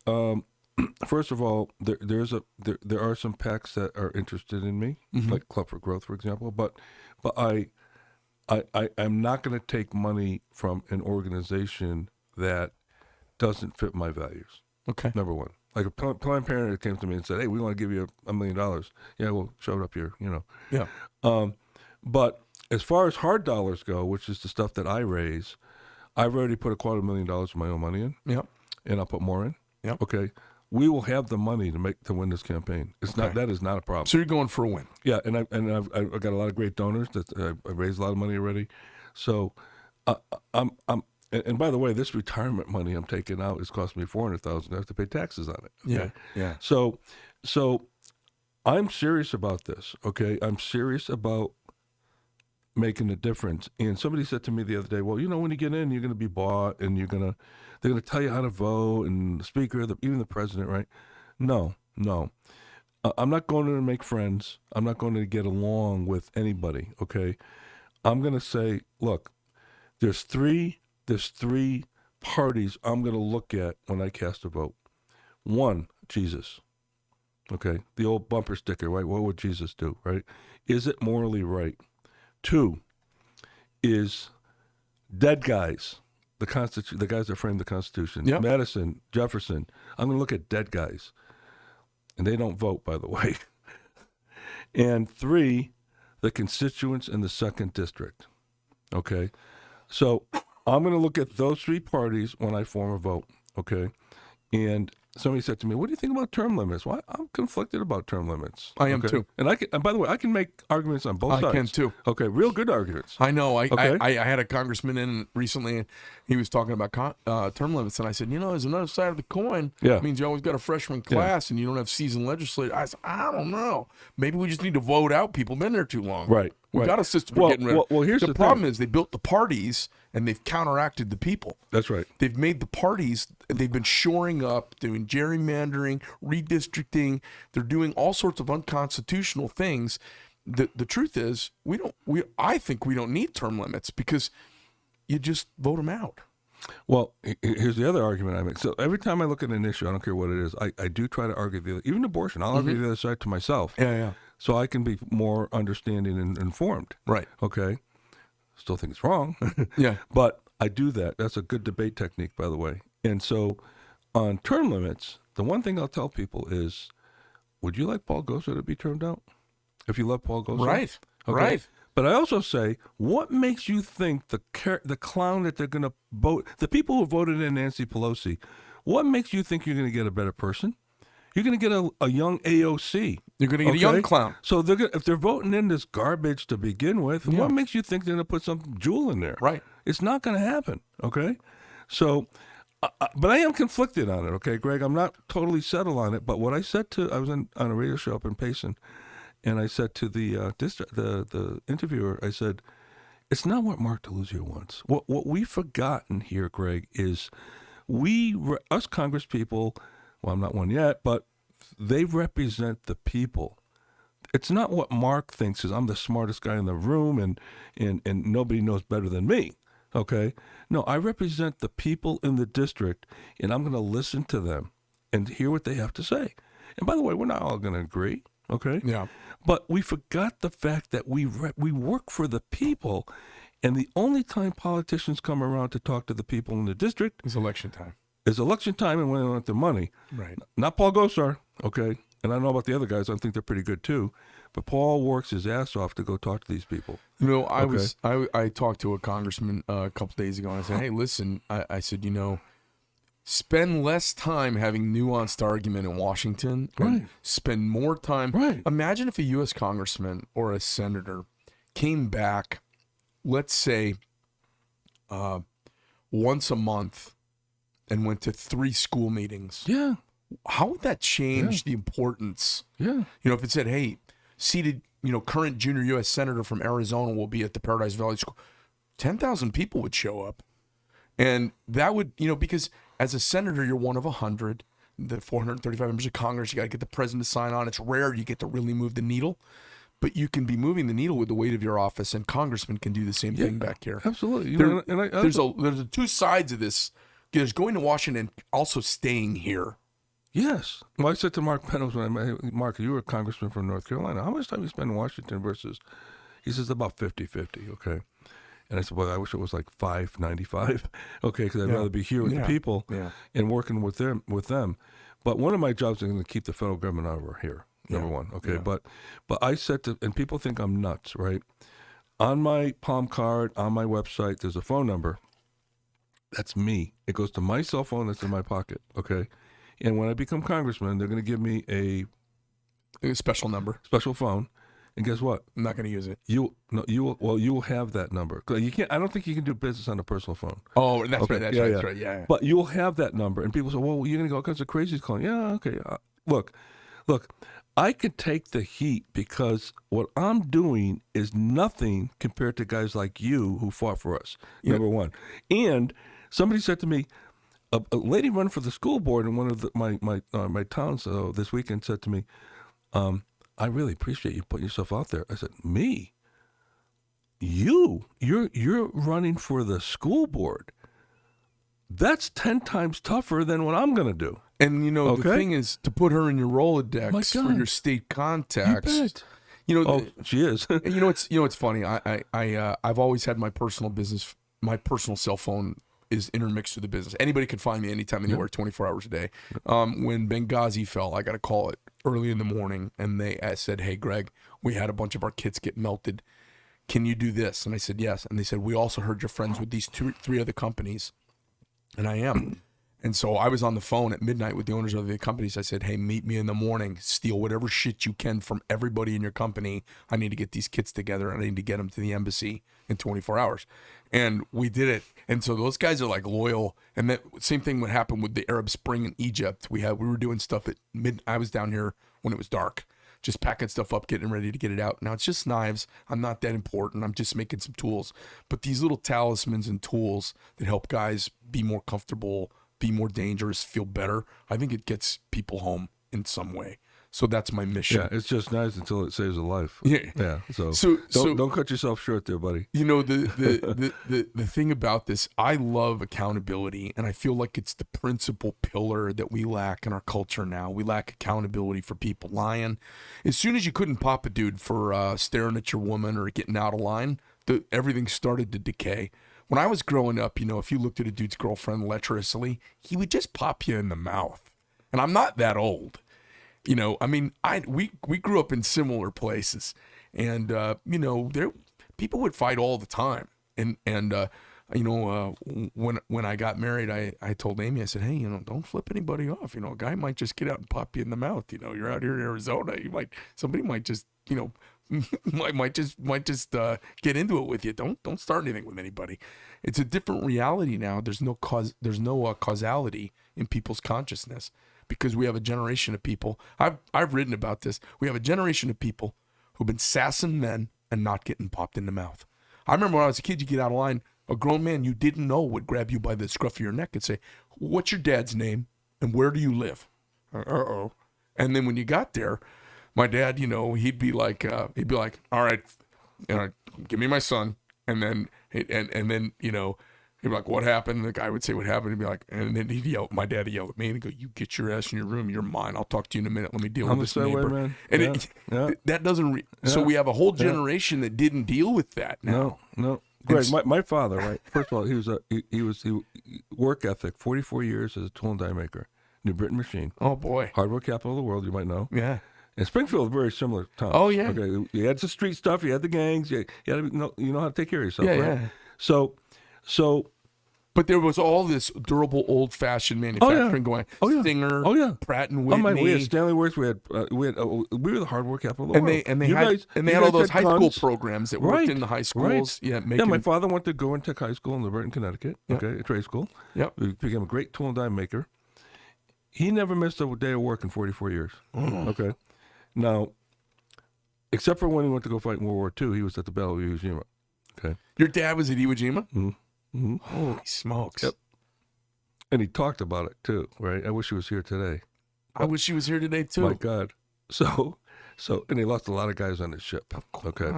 first of all, there are some PACs that are interested in me, like Club for Growth, for example. But I'm not going to take money from an organization that doesn't fit my values. Okay. Number one, like a Planned Parenthood came to me and said, "Hey, we want to give you $1 million." Yeah, well, show it up here, Yeah. But as far as hard dollars go, which is the stuff that I raise, I've already put $250,000 of my own money in. Yep. And I'll put more in. Yep. Okay. We will have the money to win this campaign. That is not a problem. So you're going for a win. Yeah, and I've got a lot of great donors that I've raised a lot of money already. So I'm and by the way, this retirement money I'm taking out is costing me $400,000. I have to pay taxes on it. Okay? Yeah. So I'm serious about this. Okay, I'm serious about making a difference. And somebody said to me the other day, well, when you get in, you're going to be bought, and they're going to tell you how to vote, and the speaker, even the president, right? No. I'm not going to make friends. I'm not going to get along with anybody. Okay, I'm going to say, look, there's three parties I'm going to look at when I cast a vote. One, Jesus. Okay, the old bumper sticker, right? What would Jesus do, right? Is it morally right? Two is dead guys, the guys that framed the Constitution. Yep. Madison, Jefferson. I'm going to look at dead guys. And they don't vote, by the way. And three, the constituents in the 2nd District. Okay? So I'm going to look at those three parties when I form a vote. Okay? And somebody said to me, what do you think about term limits? Well, I'm conflicted about term limits. I am too. And by the way, I can make arguments on both sides. I can too. Okay, real good arguments. I know. Okay. I had a congressman in recently, and he was talking about term limits, and I said, there's another side of the coin. Yeah. It means you always got a freshman class, and you don't have seasoned legislators. I said, I don't know. Maybe we just need to vote out people been there too long. Right. We've got a system for getting rid of. Well, here's the problem thing. is they built the parties, and they've counteracted the people. That's right. They've made the parties, they've been shoring up, doing gerrymandering, redistricting. They're doing all sorts of unconstitutional things. The truth is, I think we don't need term limits because you just vote them out. Well, here's the other argument I make. So every time I look at an issue, I don't care what it is, I do try to argue the other, even abortion. I'll argue the other side to myself. Yeah. So I can be more understanding and informed. Right. Okay. Still think it's wrong. Yeah. But I do that. That's a good debate technique, by the way. And so on term limits, the one thing I'll tell people is, would you like Paul Gosar to be termed out? If you love Paul Gosar? Right. Okay. Right. But I also say, what makes you think the clown that they're going to vote, the people who voted in Nancy Pelosi, what makes you think you're going to get a better person? You're going to get a young AOC. You're going to get a young clown. So if they're voting in this garbage to begin with, what makes you think they're going to put some jewel in there? Right. It's not going to happen, okay? So, but I am conflicted on it, okay, Greg? I'm not totally settled on it. But what I said I was on a radio show up in Payson, and I said to the interviewer, I said, it's not what Mark DeLuzio wants. What we've forgotten here, Greg, is us Congress people. Well, I'm not one yet, but they represent the people. It's not what Mark thinks is I'm the smartest guy in the room and nobody knows better than me. Okay? No, I represent the people in the district, and I'm going to listen to them and hear what they have to say. And by the way, we're not all going to agree. Okay? Yeah. But we forgot the fact that we work for the people, and the only time politicians come around to talk to the people in the district It's election time. It's election time and when they want their money. Right. Not Paul Gosar, okay? And I don't know about the other guys. I think they're pretty good too. But Paul works his ass off to go talk to these people. I talked to a congressman a couple days ago, and I said, hey, listen, I said, spend less time having nuanced argument in Washington. Right. Spend more time. Right. Imagine if a U.S. congressman or a senator came back, let's say, once a month and went to 3 school meetings. Yeah. How would that change the importance? Yeah. If it said, hey, seated, current junior U.S. senator from Arizona will be at the Paradise Valley School, 10,000 people would show up. And that would, because as a senator, you're one of 100, the 435 members of Congress. You got to get the president to sign on. It's rare you get to really move the needle. But you can be moving the needle with the weight of your office, and congressmen can do the same thing back here. Absolutely. There's 2 sides of this. There's going to Washington, also staying here Yes. Well, I said to Mark Penrose when I met him, Mark, you were a congressman from North Carolina. How much time you spend in Washington versus, he says, about 50-50, okay? And I said, well, I wish it was like 5-95, okay, because I'd rather be here with the people and working with them. But one of my jobs is going to keep the federal government over here, number one, okay? But I said to, and people think I'm nuts, right? On my Palm card, on my website, there's a phone number. That's me. It goes to my cell phone that's in my pocket, okay? And when I become congressman, they're going to give me a special number, special phone. And guess what? I'm not going to use it. You will have that number. You can't. I don't think you can do business on a personal phone. Oh, that's right. That's right. Yeah. But you'll have that number, and people say, "Well, you're going to go because the crazy's calling." Yeah, okay. Look. I could take the heat because what I'm doing is nothing compared to guys like you who fought for us. Number one, and somebody said to me, a lady running for the school board in one of my towns this weekend said to me, I really appreciate you putting yourself out there. I said, me? You're running for the school board. That's 10 times tougher than what I'm going to do. And, the thing is, to put her in your Rolodex for your state contacts. She is. It's funny. I've always had my personal business, my personal cell phone is intermixed with the business. Anybody can find me anytime, anywhere, 24 hours a day. When Benghazi fell, I got a call it early in the morning, and they said, "Hey, Greg, we had a bunch of our kits get melted. Can you do this?" And I said, "Yes." And they said, "We also heard you're friends with these 3 other companies." And I am. And so I was on the phone at midnight with the owners of the companies. I said, "Hey, meet me in the morning. Steal whatever shit you can from everybody in your company. I need to get these kits together. I need to get them to the embassy in 24 hours. And we did it. And so those guys are like loyal. And that same thing would happen with the Arab Spring in Egypt. We were doing stuff at I was down here when it was dark, just packing stuff up, getting ready to get it out. Now it's just knives. I'm not that important. I'm just making some tools. But these little talismans and tools that help guys be more comfortable, be more dangerous, feel better, I think it gets people home in some way. So that's my mission. Yeah, it's just nice until it saves a life. Yeah. So don't cut yourself short there, buddy. The thing about this, I love accountability, and I feel like it's the principal pillar that we lack in our culture now. We lack accountability for people lying. As soon as you couldn't pop a dude for staring at your woman or getting out of line, everything started to decay. When I was growing up, if you looked at a dude's girlfriend lecherously, he would just pop you in the mouth. And I'm not that old. We grew up in similar places, and people would fight all the time. And when I got married, I told Amy, I said, "Hey, don't flip anybody off. A guy might just get out and pop you in the mouth. You're out here in Arizona. Somebody might just, might just get into it with you. Don't start anything with anybody. It's a different reality now. There's no causality in people's consciousness." Because we have a generation of people, I've written about this. We have a generation of people who've been sassing men and not getting popped in the mouth. I remember when I was a kid, you get out of line, a grown man you didn't know would grab you by the scruff of your neck and say, "What's your dad's name and where do you live?" Uh-oh. And then when you got there, my dad, he'd be like, "All right, give me my son." And then, he'd be like, "What happened?" And the guy would say what happened. He'd be like, and then my dad would yell at me and he'd go, "You get your ass in your room. You're mine. I'll talk to you in a minute. Let me deal with this neighbor." Man. And that doesn't, so we have a whole generation that didn't deal with that now. No. Greg, my father, right? First of all, he was work ethic, 44 years as a tool and die maker, New Britain machine. Oh boy. Hardware capital of the world, you might know. Yeah. And Springfield, very similar town. Oh yeah. Okay. You had the street stuff, you had the gangs, you had to know how to take care of yourself, right? Yeah. So, but there was all this durable, old-fashioned manufacturing going. Singer, Pratt and Whitney. We had Stanley Works. We were the hardware capital of the world. And they had all those high school programs that worked in the high schools. Right. Yeah, my father went to Go and Tech High School in Liberton, Connecticut. Yep. Okay, a trade school. Yep. He became a great tool and die maker. He never missed a day of work in 44 years. Okay. Now, except for when he went to go fight in World War II, he was at the Battle of Iwo Jima. Okay. Your dad was at Iwo Jima? Mm-hmm. Mm-hmm. Holy smokes. Yep. And he talked about it too, right? I wish he was here today. I wish he was here today too. My God. So, and he lost a lot of guys on his ship. Okay.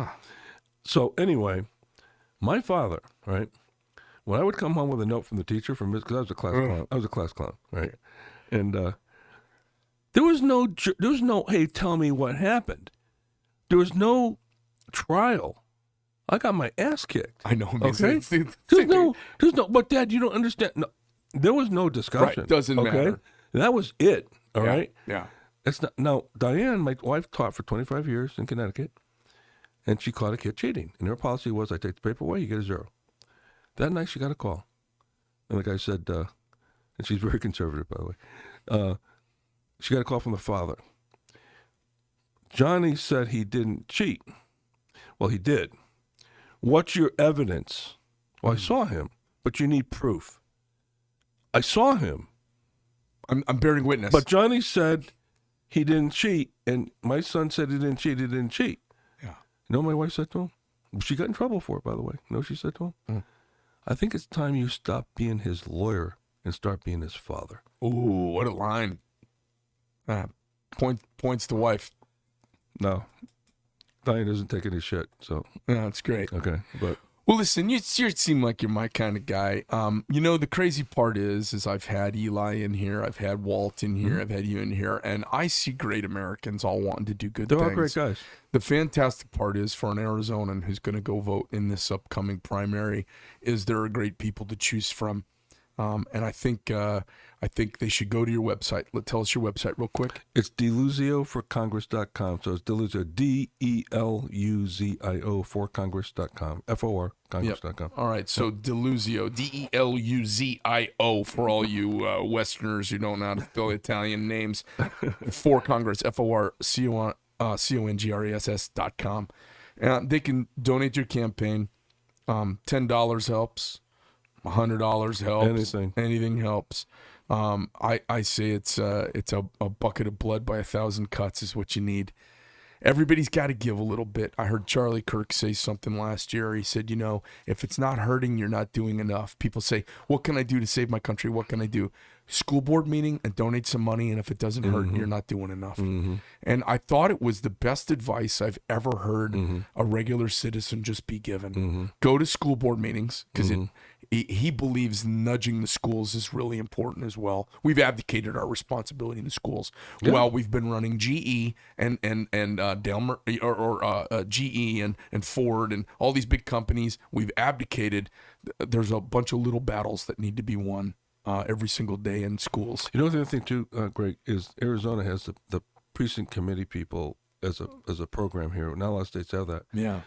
So anyway, my father, right? When I would come home with a note from the teacher because I was a class clown. I was a class clown, right? And There was no, hey, tell me what happened. There was no trial. I got my ass kicked. I know. Okay? There's no, but Dad, you don't understand. No, there was no discussion. Right, doesn't matter. That was it. All right. Yeah. It's not. Now, Diane, my wife, taught for 25 years in Connecticut, and she caught a kid cheating. And her policy was, I take the paper away, you get a 0. That night, she got a call. And the guy said, and she's very conservative, by the way. She got a call from the father. Johnny said he didn't cheat. Well, he did. What's your evidence? Well, I saw him, but you need proof. I saw him. I'm bearing witness. But Johnny said he didn't cheat, and my son said he didn't cheat. He didn't cheat. Yeah. You know what my wife said to him? She got in trouble for it, by the way. You know what she said to him? I think it's time you stop being his lawyer and start being his father. Ooh, what a line. Points to wife. No. Diane doesn't take any shit, so. Yeah, that's great. Okay, but. Well, listen, you seem like you're my kind of guy. The crazy part is I've had Eli in here, I've had Walt in here, I've had you in here, and I see great Americans all wanting to do good things. They're all great guys. The fantastic part is for an Arizonan who's going to go vote in this upcoming primary is there are great people to choose from. And I think they should go to your website. Tell us your website real quick. It's DeLuzioForCongress.com. So it's DeLuzio, DELUZIO for Congress.com. FOR Congress.com. All right. So DeLuzio, DELUZIO for all you Westerners who don't know how to spell Italian names. For Congress, FORCONGRESS.com. They can donate to your campaign. $10 helps. $100 helps. Anything helps. I say it's a bucket of blood by 1,000 cuts is what you need. Everybody's got to give a little bit. I heard Charlie Kirk say something last year. He said, if it's not hurting, you're not doing enough. People say, what can I do to save my country? What can I do? School board meeting and donate some money. And if it doesn't hurt, you're not doing enough. And I thought it was the best advice I've ever heard a regular citizen just be given. Go to school board meetings because he believes nudging the schools is really important as well. We've abdicated our responsibility in the schools while we've been running GE and Delmer or GE and Ford and all these big companies. We've abdicated. There's a bunch of little battles that need to be won every single day in schools. You know the other thing too, Greg, is Arizona has the precinct committee people as a program here. Not a lot of states have that. Yeah,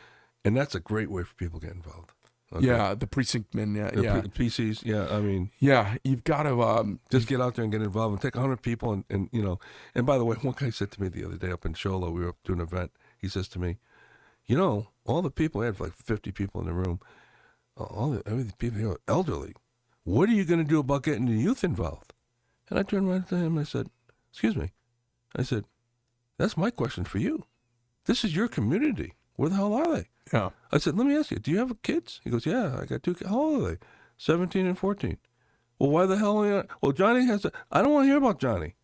and that's a great way for people to get involved. Okay. Yeah, the precinct men. The PCs. Yeah, I mean. Yeah, you've got to just get out there and get involved and take 100 people and And by the way, one guy said to me the other day up in Sholo, we were up doing an event. He says to me, all the people, I had like 50 people in the room, every people here are elderly. What are you going to do about getting the youth involved? And I turned around to him and I said, excuse me. I said, that's my question for you. This is your community. Where the hell are they? Yeah. I said, let me ask you, do you have kids? He goes, yeah, I got 2 kids. How old are they? 17 and 14. Well, why the hell are you? Well, Johnny has I don't want to hear about Johnny.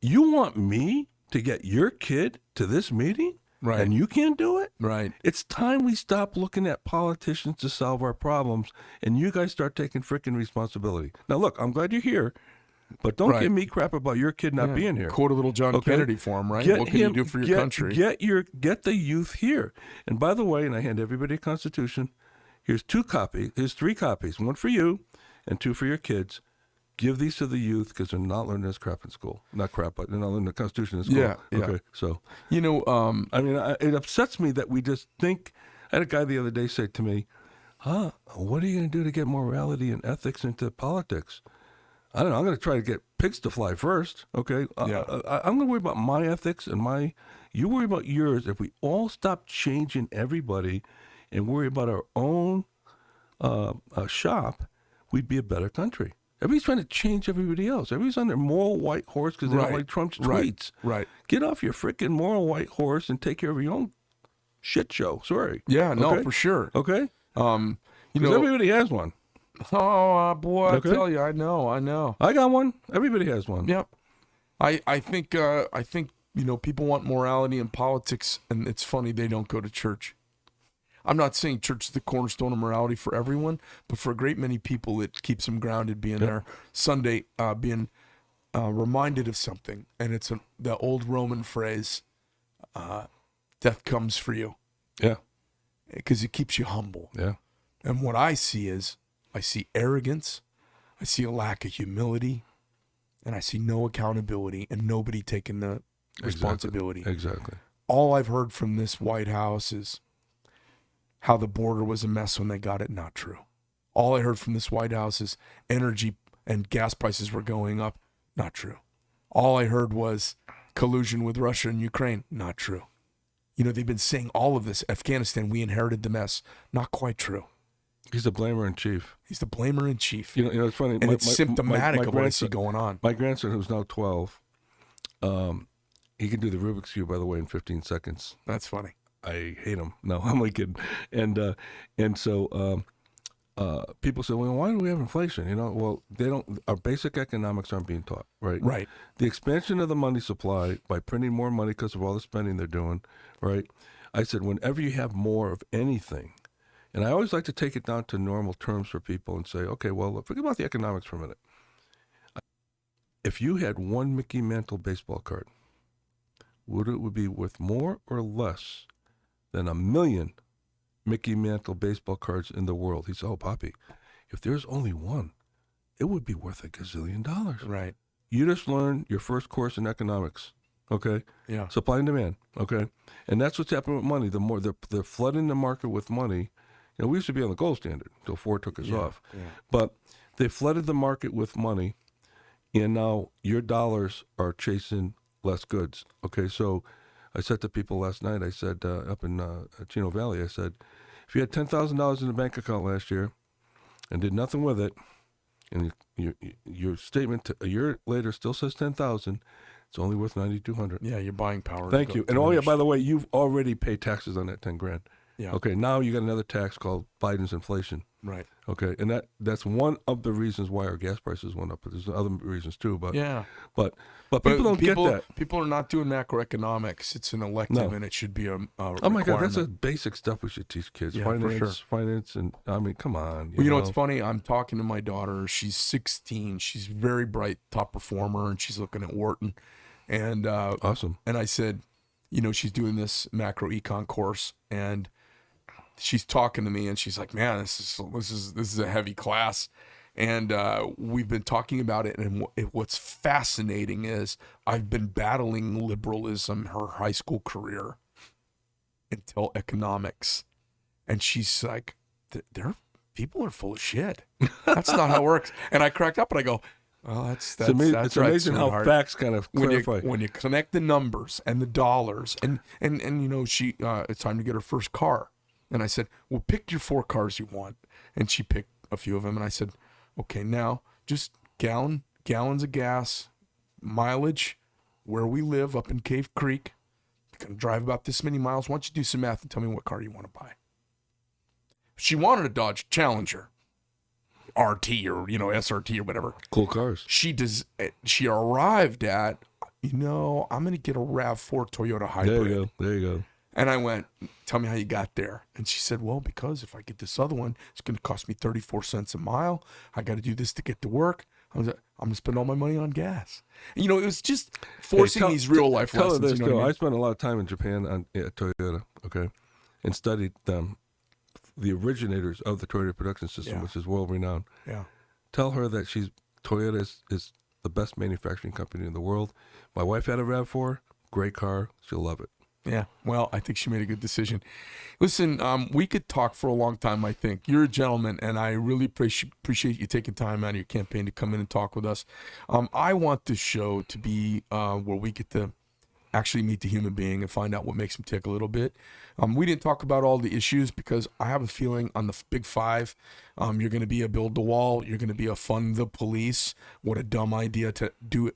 You want me to get your kid to this meeting? Right. And you can't do it? Right. It's time we stop looking at politicians to solve our problems and you guys start taking freaking responsibility. Now, look, I'm glad you're here, but don't give me crap about your kid not being here. Quote a little John Kennedy for him, right? What can you do for your country? Get the youth here. And by the way, and I hand everybody a Constitution, here's 2 copies, here's 3 copies, 1 for you and 2 for your kids. Give these to the youth because they're not learning this crap in school. Not crap, but they're not learning the Constitution in school. Yeah. Okay, so. I mean, it upsets me that we just think. I had a guy the other day say to me, what are you going to do to get morality and ethics into politics? I don't know. I'm going to try to get pigs to fly first. Okay. Yeah. I'm going to worry about my ethics and you worry about yours. If we all stop changing everybody and worry about our own shop, we'd be a better country. Everybody's trying to change everybody else. Everybody's on their moral white horse because they don't like Trump's tweets. Right. Get off your freaking moral white horse and take care of your own shit show. Sorry. Yeah, no, for sure. Okay. Everybody has one. Oh, boy, I tell you, I know. I got one. Everybody has one. Yep. I think people want morality in politics, and it's funny they don't go to church. I'm not saying church is the cornerstone of morality for everyone, but for a great many people, it keeps them grounded being there Sunday, being reminded of something, and it's the old Roman phrase, death comes for you. Yeah. Because it keeps you humble. Yeah. And what I see arrogance, I see a lack of humility, and I see no accountability and nobody taking the responsibility. Exactly. All I've heard from this White House is how the border was a mess when they got it. Not true. All I heard from this White House is energy and gas prices were going up. Not true. All I heard was collusion with Russia and Ukraine. Not true. You know, they've been saying all of this. Afghanistan, we inherited the mess. Not quite true. He's the blamer in chief. He's the blamer in chief. You know, it's funny. And it's symptomatic of what I see going on. My grandson, who's now 12, he can do the Rubik's Cube, by the way, in 15 seconds. That's funny. I hate him. No, I'm only kidding. And so people say, well, why do we have inflation? You know, well, they don't. Our basic economics aren't being taught, right? Right. The expansion of the money supply by printing more money because of all the spending they're doing, right? I said, whenever you have more of anything, and I always like to take it down to normal terms for people and say, okay, well, forget about the economics for a minute. If you had one Mickey Mantle baseball card, would it be worth more or less than 1 million Mickey Mantle baseball cards in the world? He said, oh, Poppy, if there's only one, it would be worth $1 gazillion. Right. You just learned your first course in economics, okay? Yeah. Supply and demand, okay? And that's what's happening with money. The more they're flooding the market with money. You know, we used to be on the gold standard until Ford took us off. Yeah. But they flooded the market with money, and now your dollars are chasing less goods. Okay, so I said to people last night, I said up in Chino Valley, I said, if you had $10,000 in the bank account last year and did nothing with it, and your statement a year later still says 10,000, it's only worth 9,200. Yeah, your buying power. Thank you. And oh yeah, by the way, you've already paid taxes on that 10 grand. Yeah. Okay, now you got another tax called Biden's inflation. Right. Okay, and that's one of the reasons why our gas prices went up. But there's other reasons too. But yeah, but people don't get that. People are not doing macroeconomics. It's an elective, and it should be a oh my God, that's the basic stuff we should teach kids. Yeah, finance, for sure. Finance, and I mean, come on. You know, it's funny. I'm talking to my daughter. She's 16. She's very bright, top performer, and she's looking at Wharton. And awesome. And I said, you know, she's doing this macro econ course, and she's talking to me, and she's like, "Man, this is a heavy class." And we've been talking about it, and what's fascinating is I've been battling liberalism her high school career until economics, and she's like, people are full of shit. That's not how it works. And I cracked up, and I go, well, that's it's right, amazing how facts kind of clarify. When you connect the numbers and the dollars, and you know, she it's time to get her first car. And I said, well, pick your 4 cars you want. And she picked a few of them. And I said, okay, now just gallons of gas, mileage, where we live up in Cave Creek. You're going to drive about this many miles. Why don't you do some math and tell me what car you want to buy? She wanted a Dodge Challenger, RT or, you know, SRT or whatever. Cool cars. She arrived at, you know, I'm going to get a RAV4 Toyota Hybrid. There you go. And I went, tell me how you got there. And she said, well, because if I get this other one, it's going to cost me 34 cents a mile. I got to do this to get to work. I'm going to spend all my money on gas. And, you know, it was just forcing these real life lessons. This, you know what I mean? I spent a lot of time in Japan at Toyota, okay, and studied them, the originators of the Toyota production system, which is world renowned. Yeah. Tell her that Toyota is the best manufacturing company in the world. My wife had a RAV4, great car. She'll love it. Yeah, well, I think she made a good decision. Listen, we could talk for a long time, I think. You're a gentleman, and I really appreciate you taking time out of your campaign to come in and talk with us. I want this show to be where we get to actually meet the human being and find out what makes him tick a little bit. We didn't talk about all the issues because I have a feeling on the Big Five, you're going to be a build the wall. You're going to be a fund the police. What a dumb idea to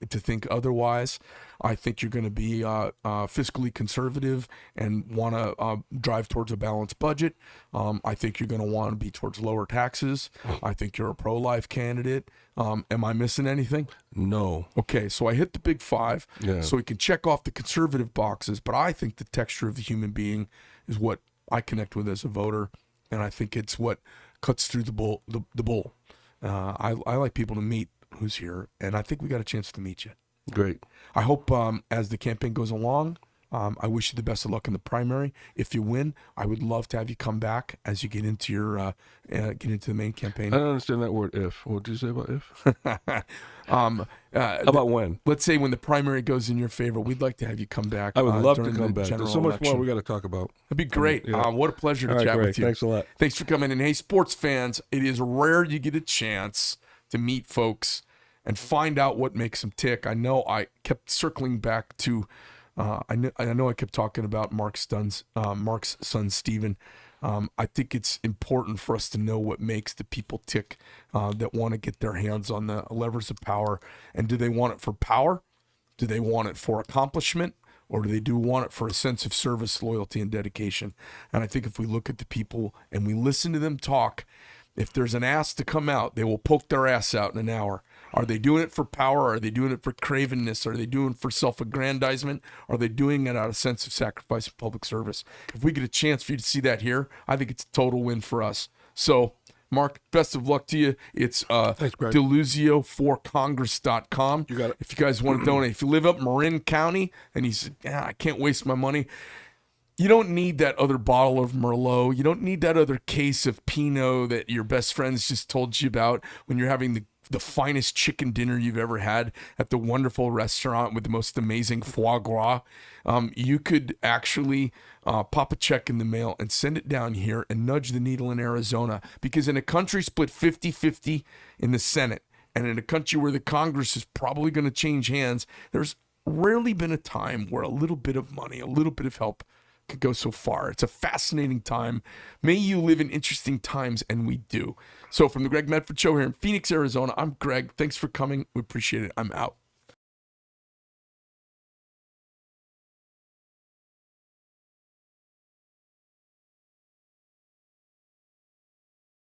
think otherwise. I think you're going to be fiscally conservative and want to drive towards a balanced budget. I think you're going to want to be towards lower taxes. I think you're a pro-life candidate. Am I missing anything? No. Okay, so I hit the Big Five, so we can check off the conservative boxes, but I think the texture of the human being is what I connect with as a voter, and I think it's what cuts through the bull. I like people to meet who's here, and I think we got a chance to meet you. Great. I hope as the campaign goes along, I wish you the best of luck in the primary. If you win, I would love to have you come back as you get into your the main campaign. I don't understand that word if. What did you say about if? How about when? Let's say when the primary goes in your favor, we'd like to have you come back. I would love to during come the back. general There's so much election. more we got to talk about. That'd be great. Yeah. What a pleasure to All right, chat Greg, with you. thanks a lot. Thanks for coming in. Hey, sports fans, it is rare you get a chance to meet folks and find out what makes them tick. I know I kept circling back to, I know I kept talking about Mark's son, Steven. I think it's important for us to know what makes the people tick that want to get their hands on the levers of power. And do they want it for power? Do they want it for accomplishment? Or do they want it for a sense of service, loyalty, and dedication? And I think if we look at the people and we listen to them talk, if there's an ass to come out, they will poke their ass out in an hour. Are they doing it for power? Are they doing it for cravenness? Are they doing it for self-aggrandizement? Are they doing it out of a sense of sacrifice and public service? If we get a chance for you to see that here, I think it's a total win for us. So, Mark, best of luck to you. It's Thanks, Greg. DeLuzio4Congress.com. You got it. If you guys want to donate. If you live up Marin County and you said, I can't waste my money, you don't need that other bottle of Merlot. You don't need that other case of Pinot that your best friends just told you about when you're having the finest chicken dinner you've ever had at the wonderful restaurant with the most amazing foie gras. You could actually pop a check in the mail and send it down here and nudge the needle in Arizona, because in a country split 50-50 in the Senate, and in a country where the Congress is probably going to change hands, there's rarely been a time where a little bit of money, a little bit of help could go so far. It's a fascinating time. May you live in interesting times, and we do. So from the Greg Medford Show here in Phoenix, Arizona, I'm Greg. Thanks for coming. We appreciate it. I'm out.